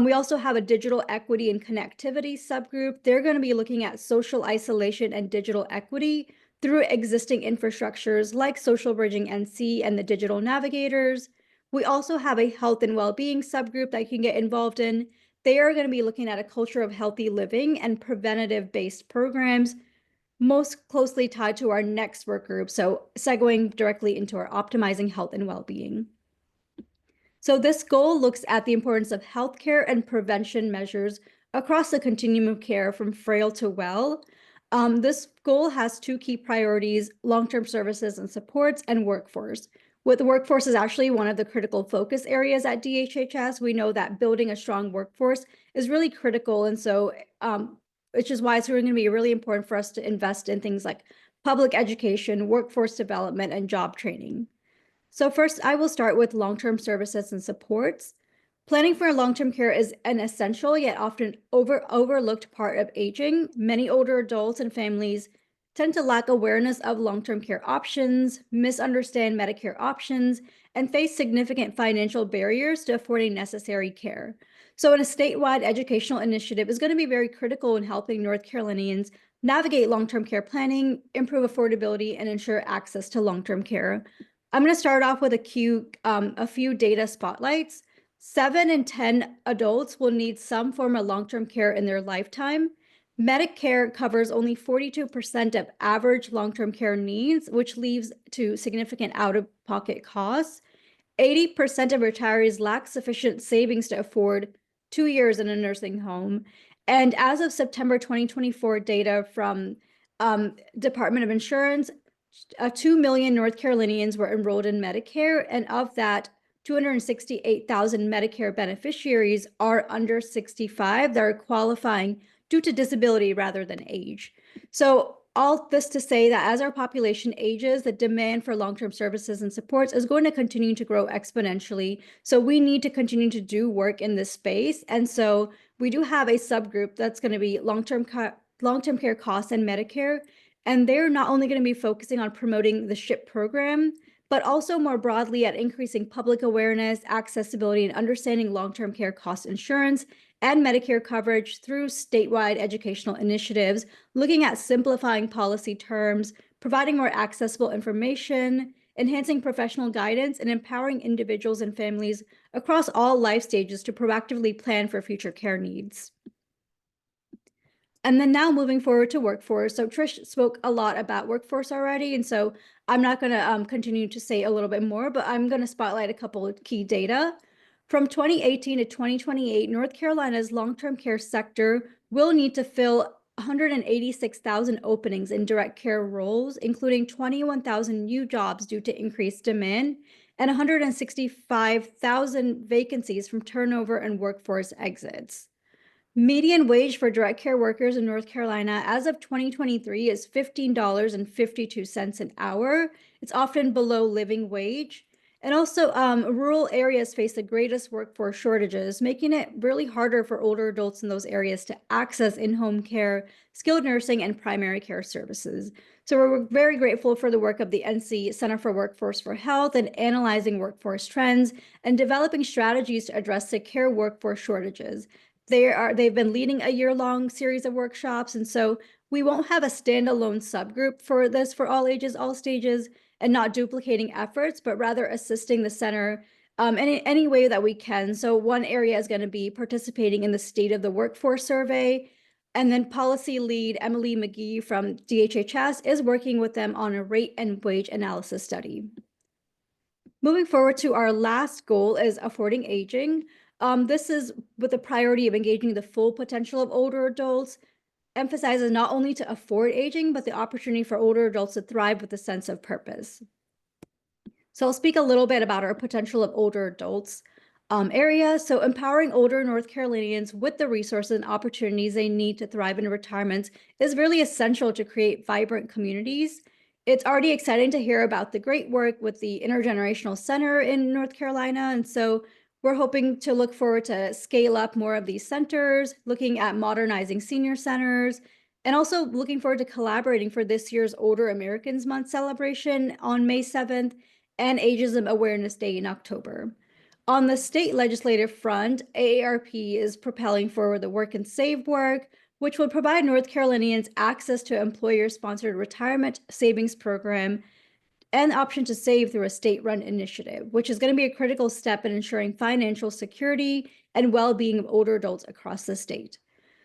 We also have a digital equity and connectivity subgroup. They're going to be looking at social isolation and digital equity through existing infrastructures like Social Bridging NC and the digital navigators. We also have a health and well-being subgroup that you can get involved in. They are going to be looking at a culture of healthy living and preventative-based programs, most closely tied to our next work group. So segueing directly into our optimizing health and well-being. So this goal looks at the importance of healthcare and prevention measures across the continuum of care from frail to well. This goal has 2 key priorities: long-term services and supports, and workforce. With the workforce is actually one of the critical focus areas at DHHS. We know that building a strong workforce is really critical. And so which is why it's going to be really important for us to invest in things like public education, workforce development, and job training. So first, I will start with long-term services and supports. Planning for long-term care is an essential yet often overlooked part of aging. Many older adults and families tend to lack awareness of long-term care options, misunderstand Medicare options, and face significant financial barriers to affording necessary care. So a statewide educational initiative is going to be very critical in helping North Carolinians navigate long-term care planning, improve affordability, and ensure access to long-term care. I'm going to start off with a few data spotlights. 7 in 10 adults will need some form of long-term care in their lifetime. Medicare covers only 42% of average long-term care needs, which leaves to significant out-of-pocket costs. 80% of retirees lack sufficient savings to afford 2 years in a nursing home. And as of September 2024 data from Department of Insurance, 2 million North Carolinians were enrolled in Medicare, and of that, 268,000 Medicare beneficiaries are under 65 that are qualifying due to disability rather than age. So all this to say that as our population ages, the demand for long-term services and supports is going to continue to grow exponentially. So we need to continue to do work in this space. And so we do have a subgroup that's going to be long-term care costs and Medicare. And they're not only going to be focusing on promoting the SHIP program, but also more broadly at increasing public awareness, accessibility, and understanding long-term care cost insurance and Medicare coverage through statewide educational initiatives, looking at simplifying policy terms, providing more accessible information, enhancing professional guidance, and empowering individuals and families across all life stages to proactively plan for future care needs. And then now moving forward to workforce. So Trish spoke a lot about workforce already, and so I'm not going to continue to say a little bit more, but I'm going to spotlight a couple of key data. From 2018 to 2028, North Carolina's long-term care sector will need to fill 186,000 openings in direct care roles, including 21,000 new jobs due to increased demand and 165,000 vacancies from turnover and workforce exits. Median wage for direct care workers in North Carolina as of 2023 is $15.52 an hour. It's often below living wage. And also, rural areas face the greatest workforce shortages, making it really harder for older adults in those areas to access in-home care, skilled nursing, and primary care services. So we're very grateful for the work of the NC Center for Workforce for Health in analyzing workforce trends and developing strategies to address the care workforce shortages. They've been leading a year-long series of workshops, and so we won't have a standalone subgroup for this for all ages, all stages, and not duplicating efforts, but rather assisting the center in any way that we can. So one area is going to be participating in the State of the Workforce Survey. And then policy lead Emily McGee from DHHS is working with them on a rate and wage analysis study. Moving forward to our last goal is affording aging. This is with the priority of engaging the full potential of older adults, emphasizes not only to afford aging, but the opportunity for older adults to thrive with a sense of purpose. So I'll speak a little bit about our potential of older adults area. So empowering older North Carolinians with the resources and opportunities they need to thrive in retirement is really essential to create vibrant communities. It's already exciting to hear about the great work with the Intergenerational Center in North Carolina. And so we're hoping to look forward to scale up more of these centers, looking at modernizing senior centers, and also looking forward to collaborating for this year's Older Americans Month celebration on May 7th and Ageism Awareness Day in October. On the state legislative front, AARP is propelling forward the Work and Save work, which will provide North Carolinians access to employer-sponsored retirement savings program and the option to save through a state-run initiative, which is going to be a critical step in ensuring financial security and well-being of older adults across the state.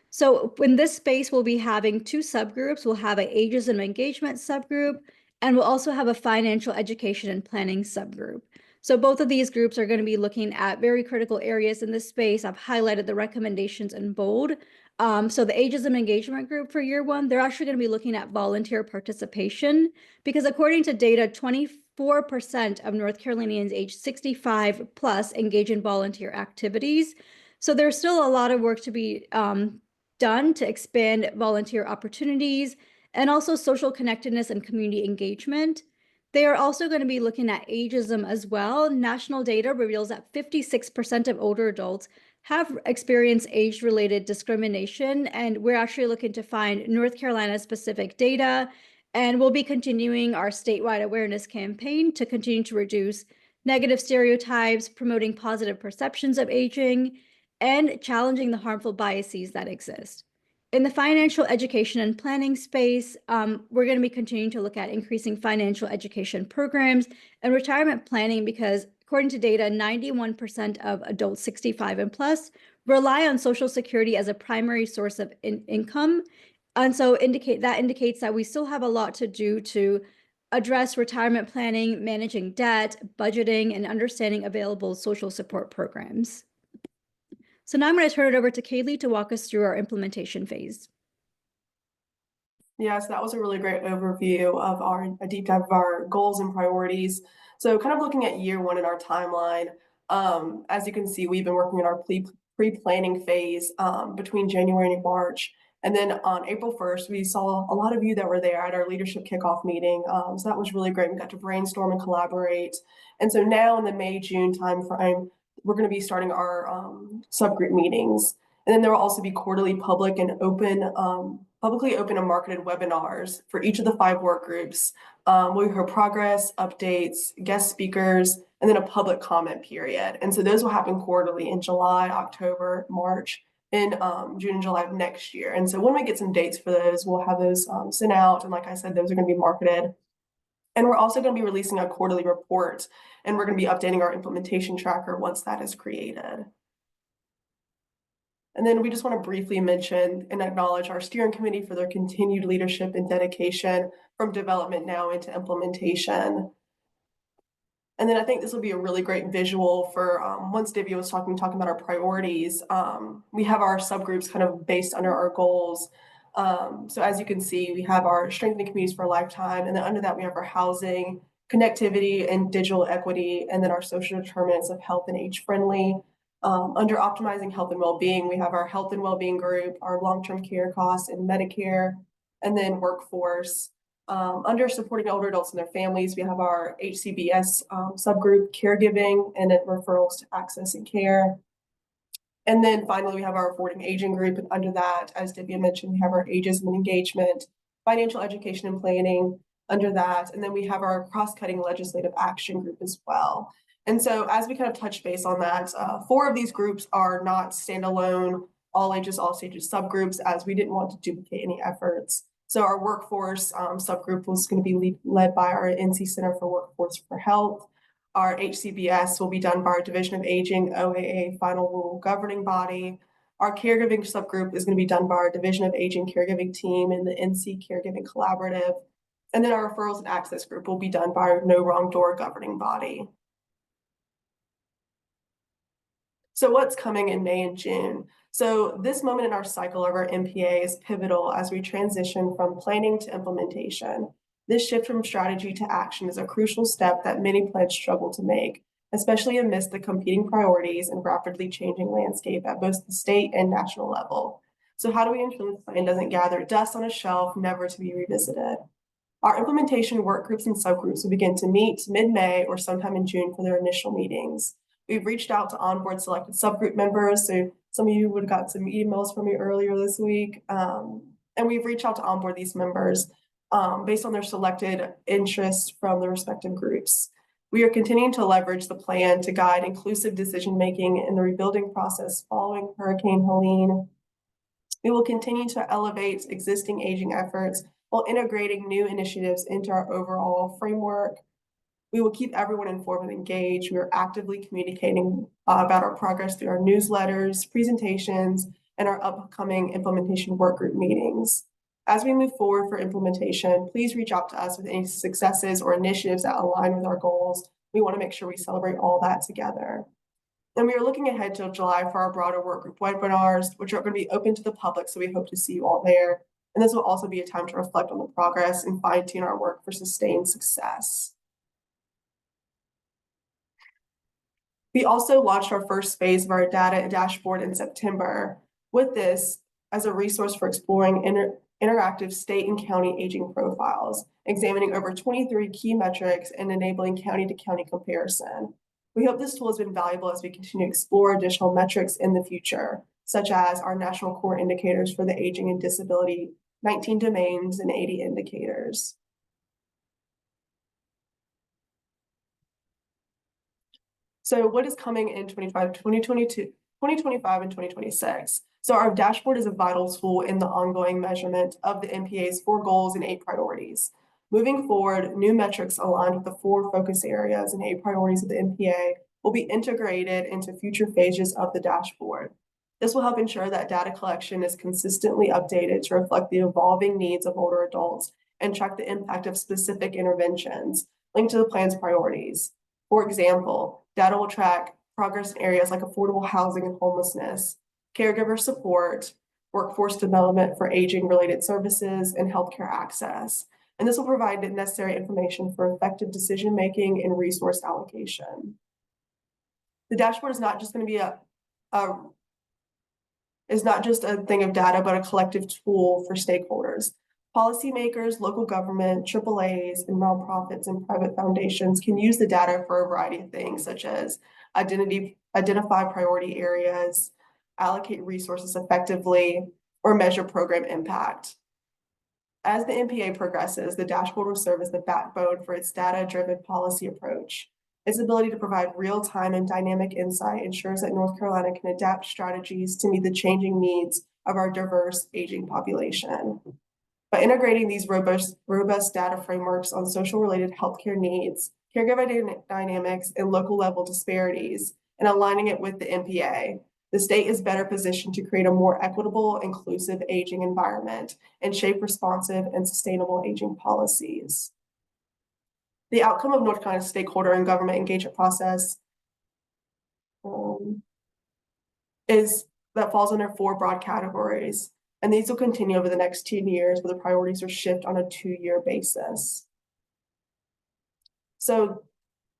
So in this space, we'll be having two subgroups. We'll have an ageism and engagement subgroup, and we'll also have a financial education and planning subgroup. So both of these groups are going to be looking at very critical areas in this space. I've highlighted the recommendations in bold. So the ageism engagement group for year one, they're actually going to be looking at volunteer participation because according to data, 24% of North Carolinians age 65 plus engage in volunteer activities. So there's still a lot of work to be done to expand volunteer opportunities and also social connectedness and community engagement. They are also going to be looking at ageism as well. National data reveals that 56% of older adults have experienced age-related discrimination, and we're actually looking to find North Carolina-specific data, and we'll be continuing our statewide awareness campaign to continue to reduce negative stereotypes, promoting positive perceptions of aging, and challenging the harmful biases that exist. In the financial education and planning space, we're going to be continuing to look at increasing financial education programs and retirement planning because according to data, 91% of adults 65 and plus rely on Social Security as a primary source of income. And so that indicates that we still have a lot to do to address retirement planning, managing debt, budgeting, and understanding available social support programs. So now I'm going to turn it over to Kaylee to walk us through our implementation phase. Yes, that was a really great overview of a deep dive of our goals and priorities. So kind of looking at year one in our timeline, as you can see, we've been working in our pre-planning phase between January and March. And then on April 1st, we saw a lot of you that were there at our leadership kickoff meeting. So that was really great. We got to brainstorm and collaborate. And so now in the May-June timeframe, we're going to be starting our subgroup meetings. And then there will also be quarterly publicly open and marketed webinars for each of the 5 work groups. We'll hear progress, updates, guest speakers, and then a public comment period. And so those will happen quarterly in July, October, March, and June and July of next year. And so when we get some dates for those, we'll have those sent out. And like I said, those are going to be marketed. And we're also going to be releasing a quarterly report, and we're going to be updating our implementation tracker once that is created. And then we just want to briefly mention and acknowledge our steering committee for their continued leadership and dedication from development now into implementation. And then I think this will be a really great visual for once Divya was talking about our priorities. We have our subgroups kind of based under our goals. So as you can see, we have our strengthening communities for a lifetime, and then under that we have our housing, connectivity, and digital equity, and then our social determinants of health and age friendly. Under optimizing health and well-being, we have our health and well-being group, our long-term care costs and Medicare, and then workforce. Under supporting older adults and their families, we have our HCBS subgroup, caregiving, and then referrals to access and care. And then finally, we have our affording aging group. And under that, as Divya mentioned, we have our ageism and engagement, financial education and planning under that. And then we have our cross-cutting legislative action group as well. And so as we kind of touch base on that, 4 of these groups are not standalone, all ages, all stages subgroups, as we didn't want to duplicate any efforts. So our workforce subgroup was going to be led by our NC Center for Workforce for Health. Our HCBS will be done by our Division of Aging OAA final rule governing body. Our caregiving subgroup is going to be done by our Division of Aging caregiving team and the NC Caregiving Collaborative. And then our referrals and access group will be done by our No Wrong Door governing body. So what's coming in May and June? So this moment in our cycle of our MPA is pivotal as we transition from planning to implementation. This shift from strategy to action is a crucial step that many plans struggle to make, especially amidst the competing priorities and rapidly changing landscape at both the state and national level. So how do we ensure this plan doesn't gather dust on a shelf, never to be revisited? Our implementation work groups and subgroups will begin to meet mid-May or sometime in June for their initial meetings. We've reached out to onboard selected subgroup members. So some of you would have got some emails from me earlier this week. And we've reached out to onboard these members based on their selected interests from the respective groups. We are continuing to leverage the plan to guide inclusive decision-making in the rebuilding process following Hurricane Helene. We will continue to elevate existing aging efforts while integrating new initiatives into our overall framework. We will keep everyone informed and engaged. We are actively communicating about our progress through our newsletters, presentations, and our upcoming implementation work group meetings. As we move forward for implementation, please reach out to us with any successes or initiatives that align with our goals. We want to make sure we celebrate all that together. And we are looking ahead to July for our broader work group webinars, which are going to be open to the public, so we hope to see you all there. And this will also be a time to reflect on the progress and fine-tune our work for sustained success. We also launched our first phase of our data dashboard in September. With this as a resource for exploring interactive state and county aging profiles, examining over 23 key metrics and enabling county-to-county comparison. We hope this tool has been valuable as we continue to explore additional metrics in the future, such as our national core indicators for the aging and disability, 19 domains and 80 indicators. So what is coming in 2022, 2025 and 2026? So our dashboard is a vital tool in the ongoing measurement of the MPA's 4 goals and 8 priorities. Moving forward, new metrics aligned with the 4 focus areas and 8 priorities of the MPA will be integrated into future phases of the dashboard. This will help ensure that data collection is consistently updated to reflect the evolving needs of older adults and track the impact of specific interventions linked to the plan's priorities. For example, data will track progress in areas like affordable housing and homelessness, caregiver support, workforce development for aging-related services, and healthcare access. And this will provide the necessary information for effective decision-making and resource allocation. The dashboard is not just going to be is not just a thing of data, but a collective tool for stakeholders. Policymakers, local government, AAAs, and nonprofits and private foundations can use the data for a variety of things, such as identify priority areas, allocate resources effectively, or measure program impact. As the MPA progresses, the dashboard will serve as the backbone for its data-driven policy approach. Its ability to provide real-time and dynamic insight ensures that North Carolina can adapt strategies to meet the changing needs of our diverse aging population. By integrating these robust data frameworks on social-related healthcare needs, caregiver dynamics, and local level disparities, and aligning it with the MPA, the state is better positioned to create a more equitable, inclusive aging environment and shape responsive and sustainable aging policies. The outcome of North Carolina's stakeholder and government engagement process falls under 4 broad categories. And these will continue over the next 10 years, where the priorities are shift on a 2-year basis. So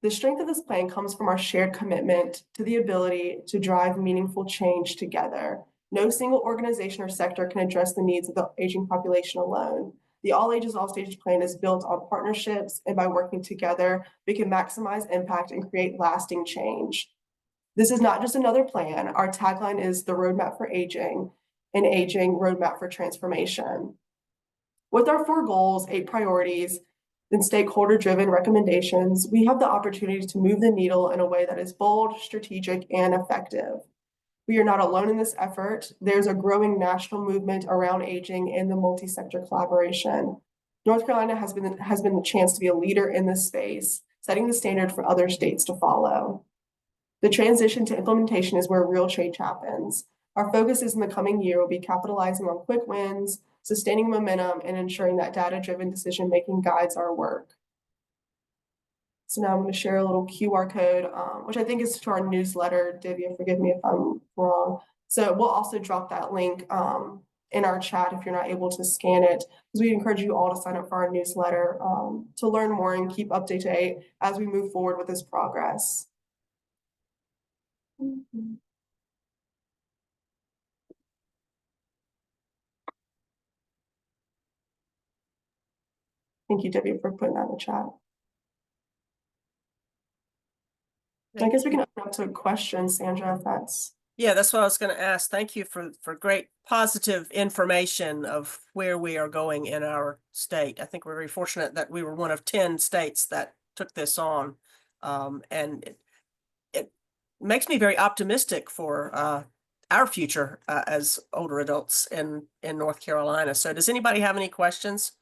the strength of this plan comes from our shared commitment to the ability to drive meaningful change together. No single organization or sector can address the needs of the aging population alone. The All Ages, All Stages plan is built on partnerships, and by working together, we can maximize impact and create lasting change. This is not just another plan. Our tagline is the roadmap for aging, and aging roadmap for transformation. With our 4 goals, 8 priorities, and stakeholder-driven recommendations, we have the opportunity to move the needle in a way that is bold, strategic, and effective. We are not alone in this effort. There's a growing national movement around aging and the multi-sector collaboration. North Carolina has been the chance to be a leader in this space, setting the standard for other states to follow. The transition to implementation is where real change happens. Our focus in the coming year will be capitalizing on quick wins, sustaining momentum, and ensuring that data-driven decision-making guides our work. So now I'm going to share a little QR code, which I think is to our newsletter. Divya, forgive me if I'm wrong. So we'll also drop that link in our chat if you're not able to scan it, because we encourage you all to sign up for our newsletter to learn more and keep up to date as we move forward with this progress. Thank you, Divya, for putting that in the chat. I guess we can open up to questions, Sandra, if that's... Yeah, that's what I was going to ask. Thank you for great positive information of where we are going in our state. I think we're very fortunate that we were one of 10 states that took this on. And it makes me very optimistic for our future as older adults in North Carolina. So does anybody have any questions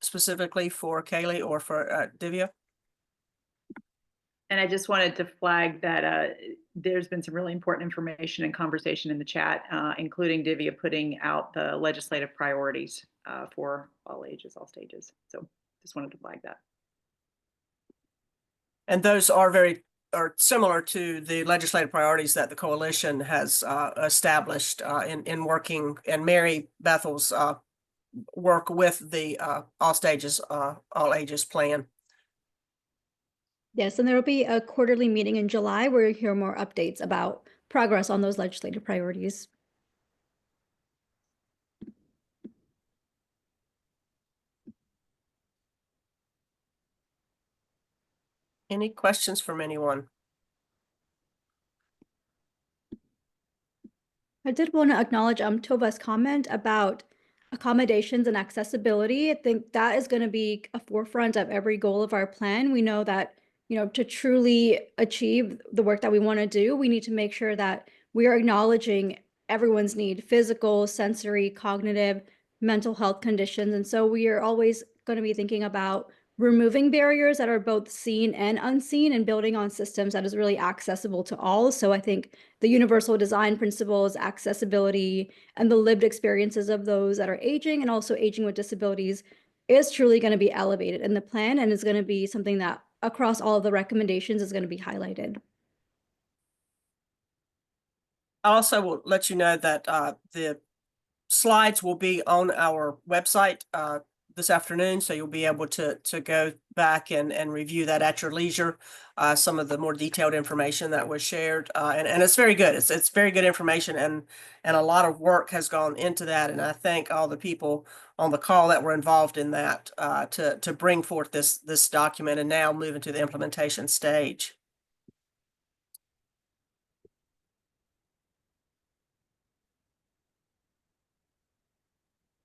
specifically for Kaylee or for Divya? And I just wanted to flag that there's been some really important information and conversation in the chat, including Divya putting out the legislative priorities for all ages, all stages. So just wanted to flag that. And those are similar to the legislative priorities that the coalition has established in working, and Mary Bethel's work with the all stages, all ages plan. Yes, and there will be a quarterly meeting in July where you'll hear more updates about progress on those legislative priorities. Any questions from anyone? I did want to acknowledge Tova's comment about accommodations and accessibility. I think that is going to be a forefront of every goal of our plan. We know that, to truly achieve the work that we want to do, we need to make sure that we are acknowledging everyone's need, physical, sensory, cognitive, mental health conditions. And so we are always going to be thinking about removing barriers that are both seen and unseen and building on systems that is really accessible to all. So I think the universal design principles, accessibility, and the lived experiences of those that are aging and also aging with disabilities is truly going to be elevated in the plan, and is going to be something that across all of the recommendations is going to be highlighted. I also will let you know that the slides will be on our website this afternoon, so you'll be able to go back and review that at your leisure. Some of the more detailed information that was shared, and it's very good. It's very good information, and a lot of work has gone into that. And I thank all the people on the call that were involved in that to bring forth this document and now move into the implementation stage.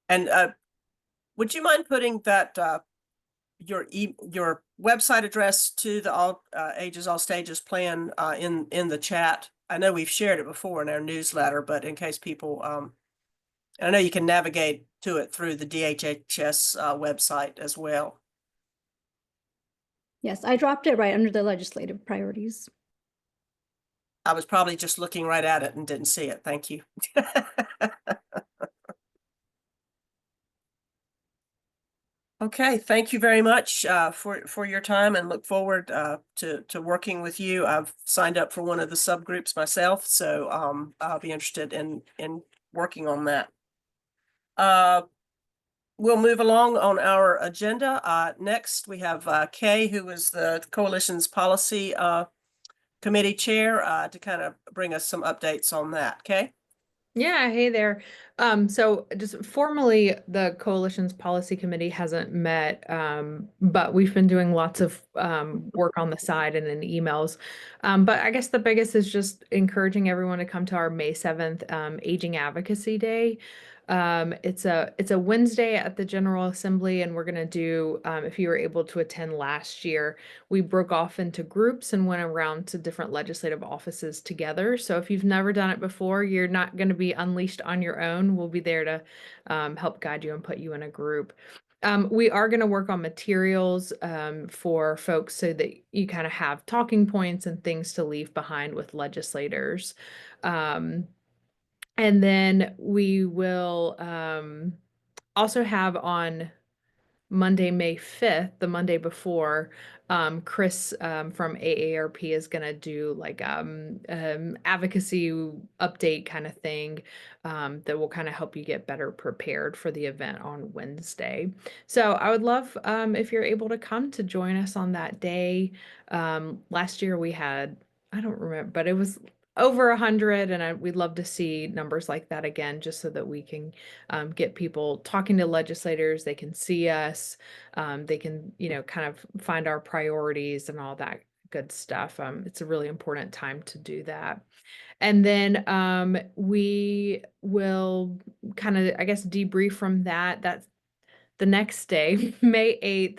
And would you mind putting that your website address to the all ages, all stages plan in the chat? I know we've shared it before in our newsletter, but in case people, I know you can navigate to it through the DHHS website as well. Yes, I dropped it right under the legislative priorities. I was probably just looking right at it and didn't see it. Thank you. Okay, thank you very much for your time, and look forward to working with you. I've signed up for one of the subgroups myself, so I'll be interested in working on that. We'll move along on our agenda. Next, we have Kay, who is the Coalition's Policy Committee Chair, to kind of bring us some updates on that. Kay? Yeah, hey there. So just formally, the coalition's policy committee hasn't met, but we've been doing lots of work on the side and in emails. But I guess the biggest is just encouraging everyone to come to our May 7th Aging Advocacy Day. It's a Wednesday at the General Assembly, and we're gonna do, if you were able to attend last year, we broke off into groups and went around to different legislative offices together. So if you've never done it before, you're not going to be unleashed on your own. We'll be there to help guide you and put you in a group. We are going to work on materials for folks so that you kind of have talking points and things to leave behind with legislators. And then we will also have on Monday, May 5th, the Monday before, Chris from AARP is gonna do like advocacy update kind of thing that will kind of help you get better prepared for the event on Wednesday. So I would love if you're able to come to join us on that day. Last year we had, I don't remember, but it was over 100, and we'd love to see numbers like that again, just so that we can get people talking to legislators. They can see us. They can, kind of find our priorities and all that good stuff. It's a really important time to do that. And then we will kind of, I guess, debrief from that. That's the next day, May 8th,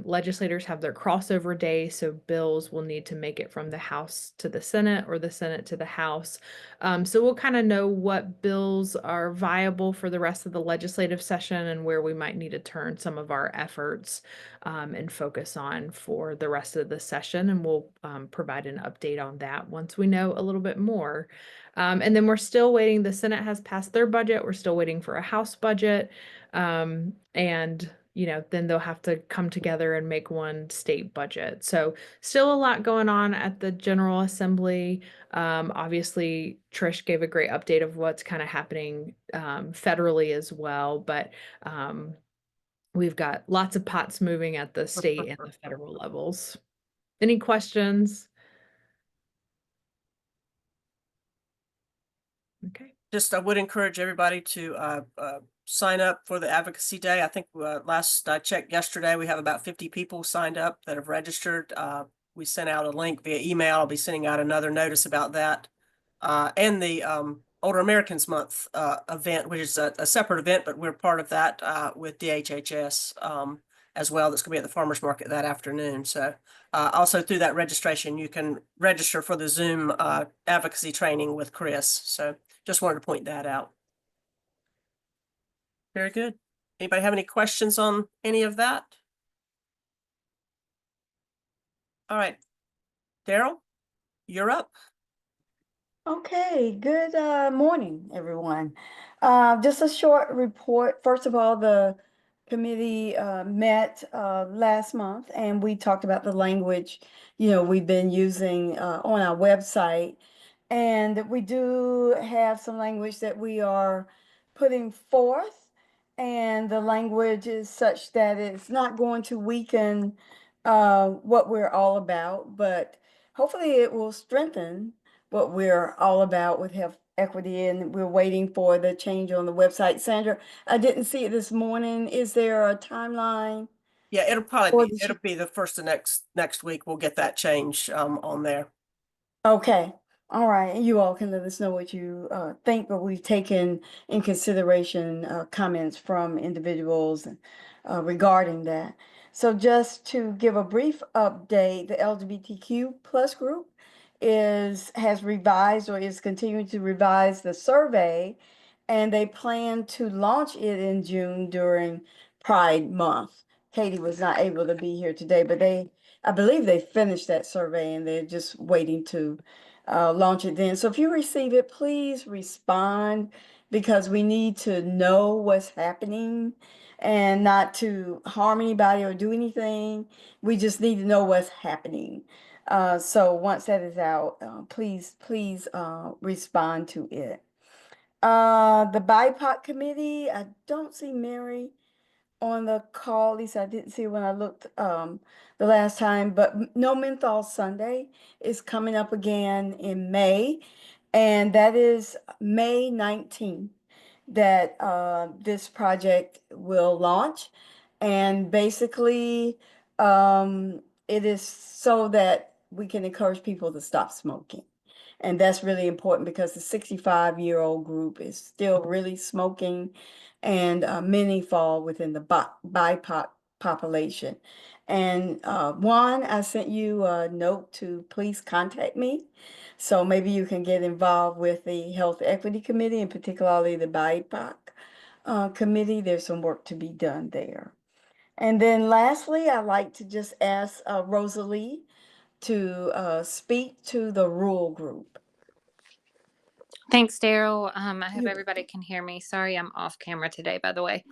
legislators have their crossover day, so bills will need to make it from the House to the Senate or the Senate to the House. So we'll kind of know what bills are viable for the rest of the legislative session and where we might need to turn some of our efforts and focus on for the rest of the session. And we'll provide an update on that once we know a little bit more. And then we're still waiting. The Senate has passed their budget. We're still waiting for a House budget. And then they'll have to come together and make one state budget. So still a lot going on at the General Assembly. Obviously, Trish gave a great update of what's kind of happening federally as well, but we've got lots of pots moving at the state and the federal levels. Any questions? Okay. Just I would encourage everybody to sign up for the Advocacy Day. I think last I checked yesterday, we have about 50 people signed up that have registered. We sent out a link via email. I'll be sending out another notice about that. And the Older Americans Month event, which is a separate event, but we're part of that with DHHS as well. That's going to be at the farmer's market that afternoon. So also through that registration, you can register for the Zoom advocacy training with Chris. So just wanted to point that out. Very good. Anybody have any questions on any of that? All right, Daryl, you're up. Okay, good morning, everyone. Just a short report. First of all, the committee met last month, and we talked about the language, we've been using on our website. And we do have some language that we are putting forth, and the language is such that it's not going to weaken what we're all about, but hopefully it will strengthen what we're all about with health equity, and we're waiting for the change on the website. Sandra, I didn't see it this morning. Is there a timeline? Yeah, it'll probably Or be, did it'll be the first of next week. We'll get that change on there. Okay, all right. You all can let us know what you think, but we've taken in consideration comments from individuals regarding that. So just to give a brief update, the LGBTQ plus group has revised or is continuing to revise the survey, and they plan to launch it in June during Pride Month. Katie was not able to be here today, but I believe they finished that survey and they're just waiting to launch it then. So if you receive it, please respond, because we need to know what's happening and not to harm anybody or do anything. We just need to know what's happening. So once that is out, please respond to it. The BIPOC committee, I don't see Mary on the call. At least I didn't see when I looked the last time, but No Menthol Sunday is coming up again in May. And that is May 19th that this project will launch. And basically, it is so that we can encourage people to stop smoking. And that's really important because the 65-year-old group is still really smoking, and many fall within the BIPOC population. And Juan, I sent you a note to please contact me. So maybe you can get involved with the Health Equity Committee, and particularly the BIPOC committee. There's some work to be done there. And then lastly, I'd like to just ask Rosalie to speak to the rural group. Thanks, Daryl. I hope You- everybody can hear me. Sorry, I'm off camera today, by the way.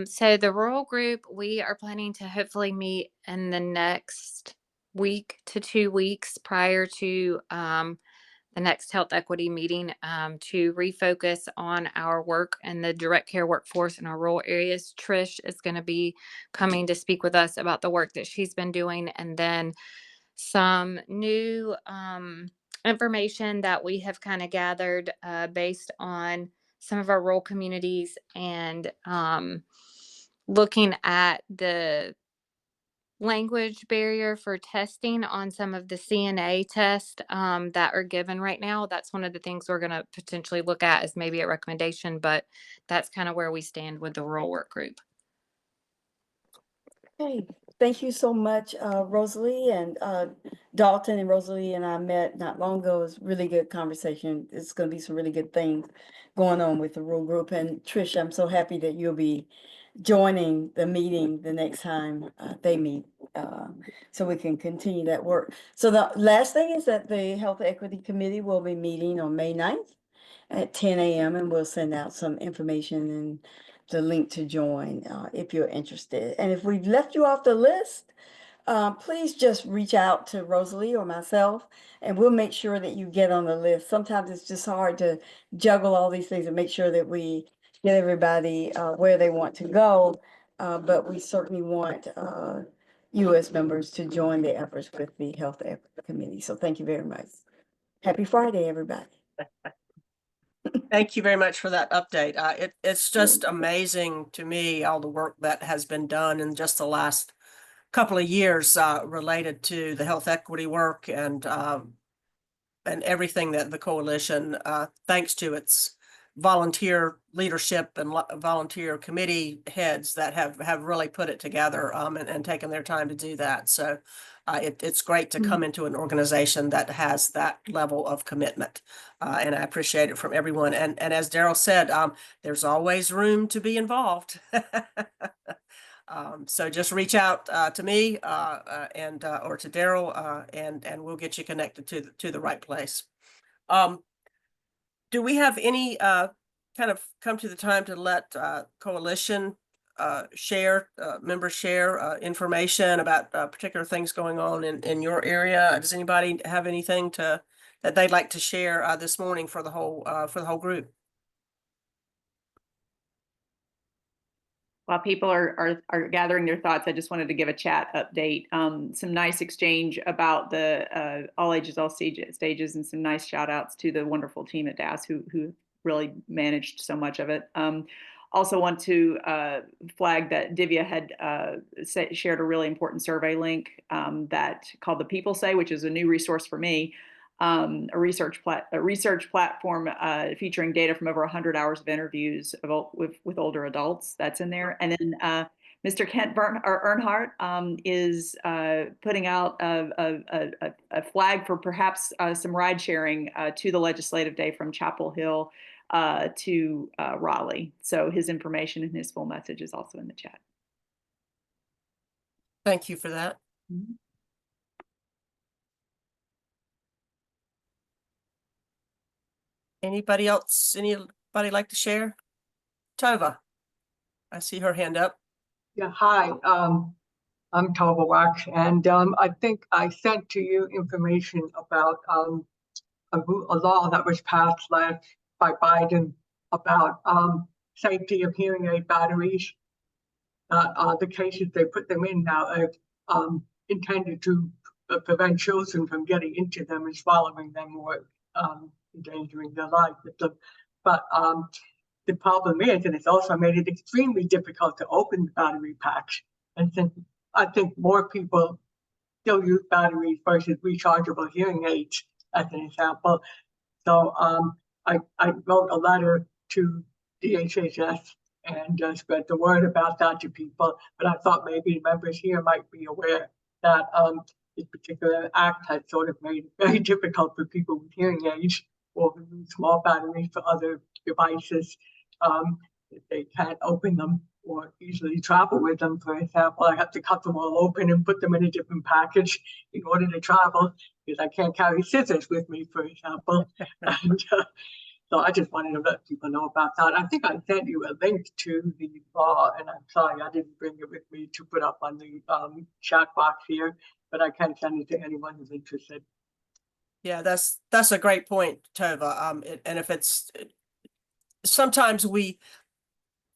So the rural group, we are planning to hopefully meet in the next week to 2 weeks prior to the next health equity meeting to refocus on our work and the direct care workforce in our rural areas. Trish is going to be coming to speak with us about the work that she's been doing, and then some new information that we have kind of gathered based on some of our rural communities, and looking at the language barrier for testing on some of the CNA tests that are given right now. That's one of the things we're going to potentially look at as maybe a recommendation, but that's kind of where we stand with the rural work group. Okay, thank you so much, Rosalie. And Dalton and Rosalie and I met not long ago. It was a really good conversation. It's going to be some really good things going on with the rural group. And Trish, I'm so happy that you'll be joining the meeting the next time they meet, so we can continue that work. So the last thing is that the Health Equity Committee will be meeting on May 9th at 10 a.m. and we'll send out some information and the link to join if you're interested. And if we've left you off the list, please just reach out to Rosalie or myself, and we'll make sure that you get on the list. Sometimes it's just hard to juggle all these things and make sure that we get everybody where they want to go, but we certainly want you as members to join the efforts with the Health Equity Committee. So thank you very much. Happy Friday, everybody. Thank you very much for that update. It's just amazing to me, all the work that has been done in just the last couple of years related to the health equity work and everything that the coalition, thanks to its volunteer leadership and volunteer committee heads that have really put it together and taken their time to do that. So it's great to come into an organization that has that level of commitment, and I appreciate it from everyone. And as Daryl said, there's always room to be involved. So just reach out to me and or to Daryl, and we'll get you connected to the right place. Do we have any kind of come to the time to let coalition members share information about particular things going on in your area? Does anybody have anything that they'd like to share this morning for the whole group? While people are gathering their thoughts, I just wanted to give a chat update. Some nice exchange about the all ages, all stages, and some nice shout outs to the wonderful team at DAS who really managed so much of it. Also want to flag that Divya had shared a really important survey link that called the People Say, which is a new resource for me. A research platform featuring data from over 100 hours of interviews with older adults. That's in there. And then Mr. Kent Earnhardt is putting out a flag for perhaps some ride sharing to the legislative day from Chapel Hill to Raleigh. So his information and his full message is also in the chat. Thank you for that. Mm-hmm. Anybody else? Anybody like to share? Tova, I see her hand up. Yeah, hi. I'm Tova Wax, and I think I sent to you information about a law that was passed by Biden about safety of hearing aid batteries. The cases they put them in now are intended to prevent children from getting into them and swallowing them or endangering their life with them. But the problem is, and it's also made it extremely difficult to open the battery packs. And since I think more people still use batteries versus rechargeable hearing aids, as an example. So I wrote a letter to DHHS and spread the word about that to people. But I thought maybe members here might be aware that this particular act has sort of made it very difficult for people with hearing aids or who use small batteries for other devices. They can't open them or easily travel with them. For example, I have to cut them all open and put them in a different package in order to travel because I can't carry scissors with me, for example. And so I just wanted to let people know about that. I think I sent you a link to the law, and I'm sorry I didn't bring it with me to put up on the chat box here, but I can send it to anyone who's interested. Yeah, that's a great point, Tova. And if it's sometimes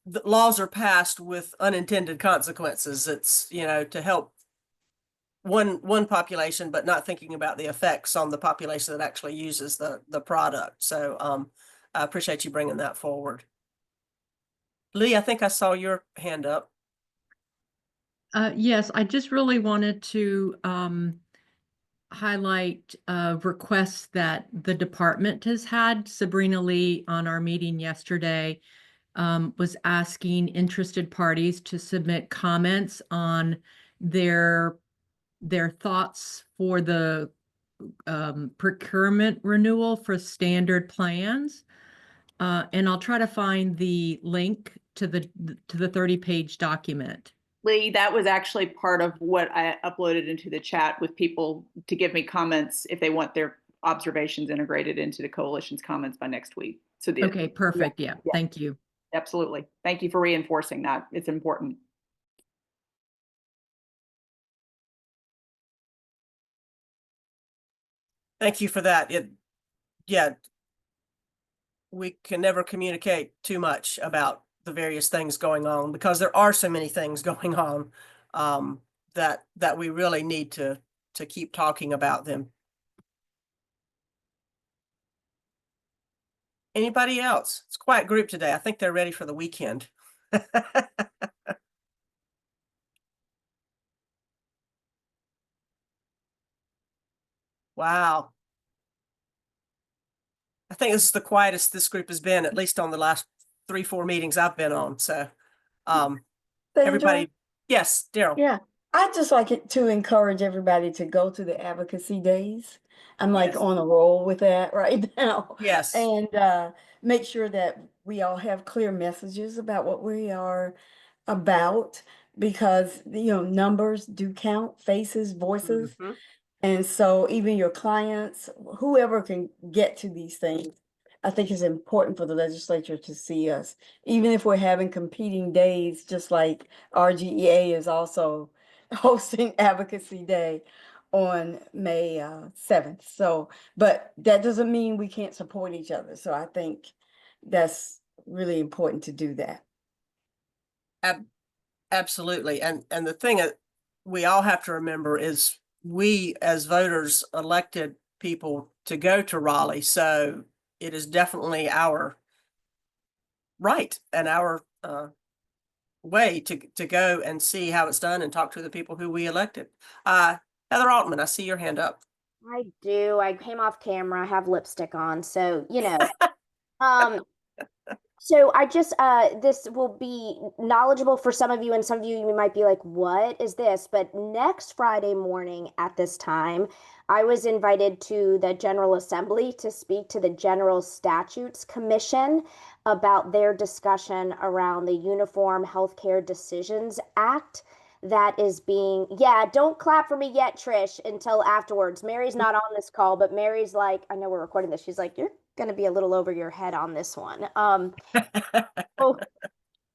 the laws are passed with unintended consequences. It's, to help one population, but not thinking about the effects on the population that actually uses the product. So I appreciate you bringing that forward. Lee, I think I saw your hand up. Yes, I just really wanted to highlight requests that the department has had. Sabrina Lee on our meeting yesterday was asking interested parties to submit comments on their thoughts for the procurement renewal for standard plans. And I'll try to find the link to the 30-page document. Lee, that was actually part of what I uploaded into the chat with people to give me comments if they want their observations integrated into the coalition's comments by next week. So Okay, perfect. Yeah. Thank you. Absolutely. Thank you for reinforcing that. It's important. Thank you for that. Yeah, we can never communicate too much about the various things going on because there are so many things going on that we really need to keep talking about them. Anybody else? It's a quiet group today. I think they're ready for the weekend. Wow. I think this is the quietest this group has been, at least on the last 3-4 meetings I've been on. So everybody, yes, Daryl. Yeah, I'd just like it to encourage everybody to go to the advocacy days. I'm like Yes. on a roll with that right now. Yes. And make sure that we all have clear messages about what we are about, because numbers do count, faces, voices. Mhm. And so even your clients, whoever can get to these things, I think it's important for the legislature to see us, even if we're having competing days, just like RGEA is also hosting Advocacy Day on May 7th. So, but that doesn't mean we can't support each other. So I think that's really important to do that. Absolutely. And the thing that we all have to remember is we as voters elected people to go to Raleigh. So it is definitely our right and our way to go and see how it's done and talk to the people who we elected. Heather Altman, I see your hand up. I do. I came off camera. I have lipstick on, so So I just this will be knowledgeable for some of you, and some of you might be like, what is this? But next Friday morning at this time, I was invited to the General Assembly to speak to the General Statutes Commission about their discussion around the Uniform Healthcare Decisions Act that is being, don't clap for me yet, Trish, until afterwards. Mary's not on this call, but Mary's like, I know we're recording this. She's like, you're going to be a little over your head on this one.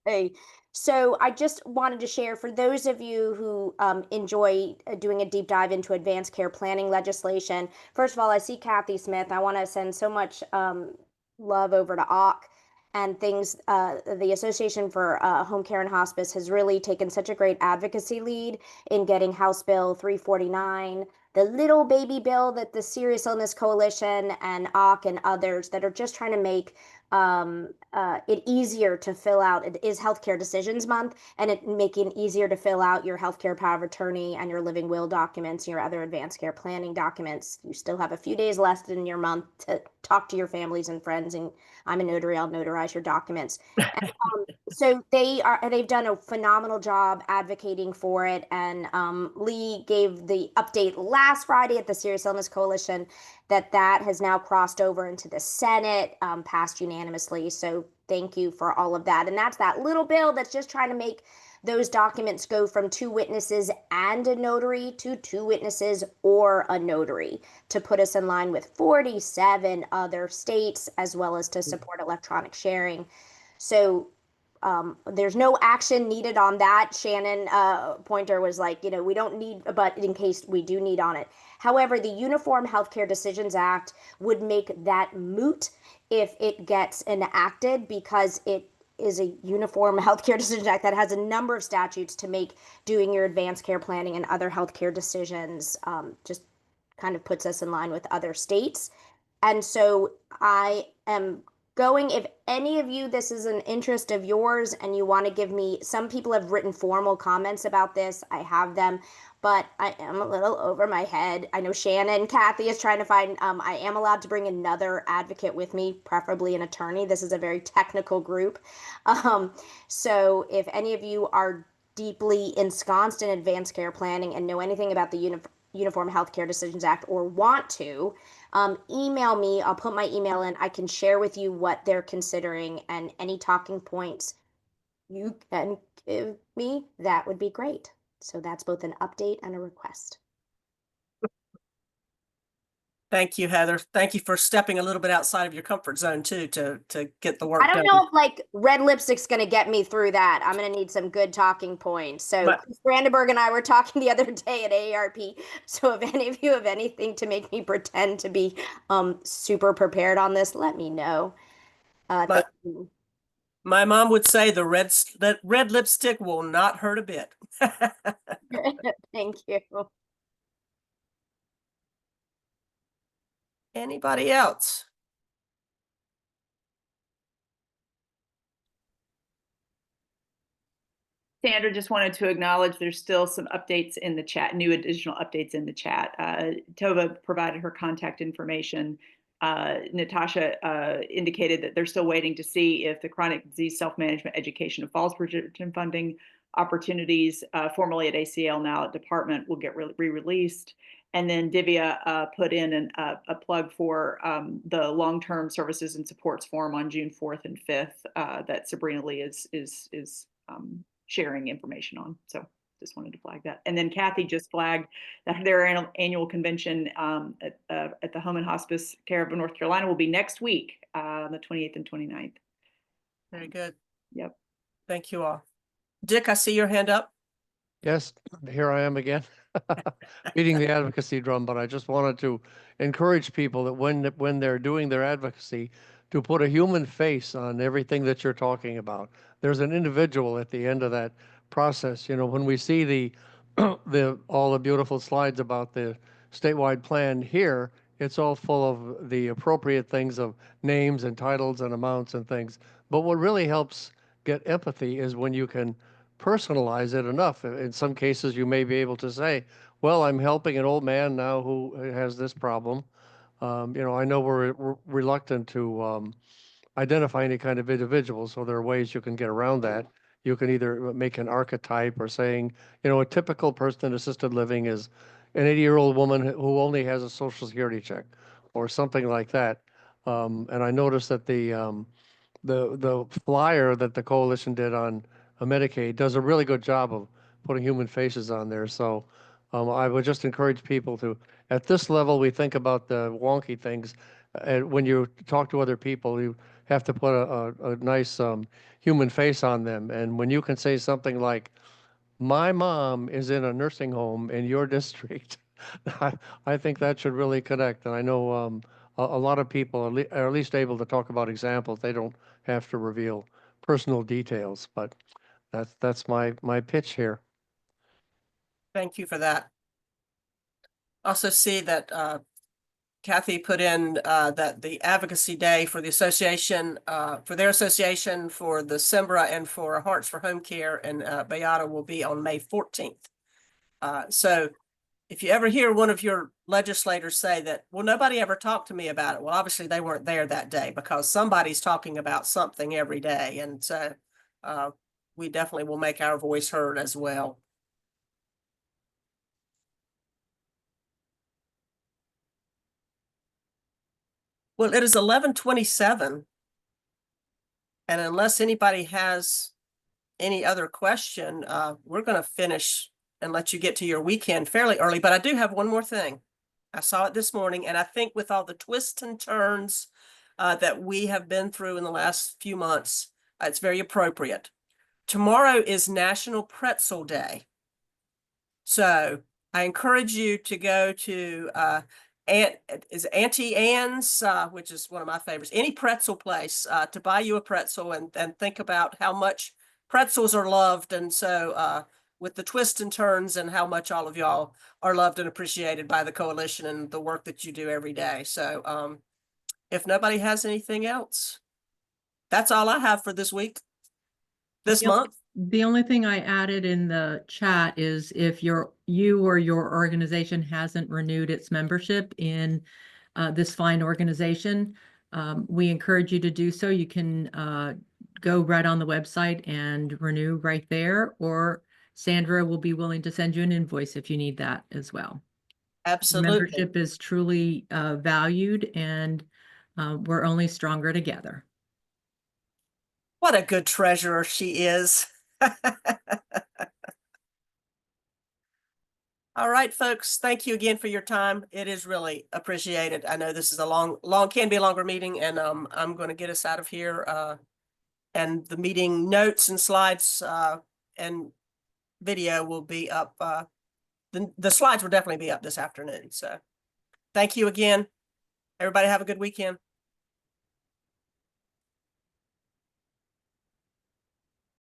Hey, so I just wanted to share for those of you who enjoy doing a deep dive into advanced care planning legislation. First of all, I see Kathy Smith. I want to send so much love over to AUK and things. The Association for Home Care and Hospice has really taken such a great advocacy lead in getting House Bill 349 the little baby bill that the Serious Illness Coalition and OC and others that are just trying to make it easier to fill out. It is Healthcare Decisions Month, and it making it easier to fill out your healthcare power of attorney and your living will documents, your other advanced care planning documents. You still have a few days left in your month to talk to your families and friends, and I'm a notary, I'll notarize your documents. And, so they've done a phenomenal job advocating for it, and Lee gave the update last Friday at the Serious Illness Coalition that has now crossed over into the Senate, passed unanimously. So thank you for all of that. And that's that little bill that's just trying to make those documents go from 2 witnesses and a notary to 2 witnesses or a notary, to put us in line with 47 other states, as well as to support electronic sharing. So there's no action needed on that. Shannon Pointer was like, we don't need, but in case we do need on it. However, the Uniform Healthcare Decisions Act would make that moot if it gets enacted, because it is a Uniform Healthcare Decisions Act that has a number of statutes to make doing your advanced care planning and other healthcare decisions, just kind of puts us in line with other states. And so I am going, if any of you, this is an interest of yours and you want to give me, some people have written formal comments about this. I have them, but I am a little over my head. I know Shannon, Kathy is trying to find, I am allowed to bring another advocate with me, preferably an attorney. This is a very technical group. So if any of you are deeply ensconced in advanced care planning and know anything about the Uniform Healthcare Decisions Act, or want to, email me. I'll put my email in. I can share with you what they're considering, and any talking points you can give me, that would be great. So that's both an update and a request. Thank you, Heather. Thank you for stepping a little bit outside of your comfort zone too, to get the work I don't done. know if like red lipstick's going to get me through that. I'm going to need some good talking points. So Chris Brandenburg and I were talking the other day at AARP. So if any of you have anything to make me pretend to be super prepared on this, let me know. Thank you. My mom would say that red lipstick will not hurt a bit. Thank you. Anybody else? Sandra, just wanted to acknowledge there's still some updates in the chat, new additional updates in the chat. Tova provided her contact information. Natasha indicated that they're still waiting to see if the Chronic Disease Self-Management Education and Falls Protection Funding opportunities, formerly at ACL, now at Department, will get re-released. And then Divya put in a plug for the Long-Term Services and Supports Forum on June 4th and 5th that Sabrina Lee is sharing information on. So just wanted to flag that. And then Kathy just flagged that their annual convention at the Home and Hospice Care of North Carolina will be next week, the 28th and 29th. Very good. Yep. Thank you all. Dick, I see your hand up. Yes, here I am again, beating the advocacy drum, but I just wanted to encourage people that when they're doing their advocacy, to put a human face on everything that you're talking about. There's an individual at the end of that process. When we see the all the beautiful slides about the statewide plan here, it's all full of the appropriate things of names and titles and amounts and things. But what really helps get empathy is when you can personalize it enough. In some cases, you may be able to say, well, I'm helping an old man now who has this problem. I know we're reluctant to identify any kind of individual, so there are ways you can get around that. You can either make an archetype or saying, a typical person in assisted living is an 80-year-old woman who only has a Social Security check or something like that. And I noticed that the flyer that the coalition did on Medicaid does a really good job of putting human faces on there. So I would just encourage people to, at this level, we think about the wonky things. And when you talk to other people, you have to put a nice human face on them. And when you can say something like, my mom is in a nursing home in your district, I think that should really connect. And I know a lot of people are at least able to talk about examples. They don't have to reveal personal details, but that's my pitch here. Thank you for that. Also see that Kathy put in that the Advocacy Day for the association, for their association, for the Sembra and for Hearts for Home Care and Beata will be on May 14th. So if you ever hear one of your legislators say that, well, nobody ever talked to me about it. Well, obviously they weren't there that day because somebody's talking about something every day. And so we definitely will make our voice heard as well. Well, it is 11:27. And unless anybody has any other question, we're going to finish and let you get to your weekend fairly early. But I do have one more thing. I saw it this morning, and I think with all the twists and turns that we have been through in the last few months, it's very appropriate. Tomorrow is National Pretzel Day. So I encourage you to go to Auntie Anne's, which is one of my favorites, any pretzel place to buy you a pretzel and think about how much pretzels are loved. And so with the twists and turns and how much all of y'all are loved and appreciated by the coalition and the work that you do every day. So if nobody has anything else, that's all I have for this week, this month. The only thing I added in the chat is if you or your organization hasn't renewed its membership in this fine organization, we encourage you to do so. You can go right on the website and renew right there, or Sandra will be willing to send you an invoice if you need that as well. Absolutely. Membership is truly valued, and we're only stronger together. What a good treasurer she is. All right, folks, thank you again for your time. It is really appreciated. I know this is a can be a longer meeting, and I'm going to get us out of here. And the meeting notes and slides and video will be up. The slides will definitely be up this afternoon. So thank you again. Everybody have a good weekend.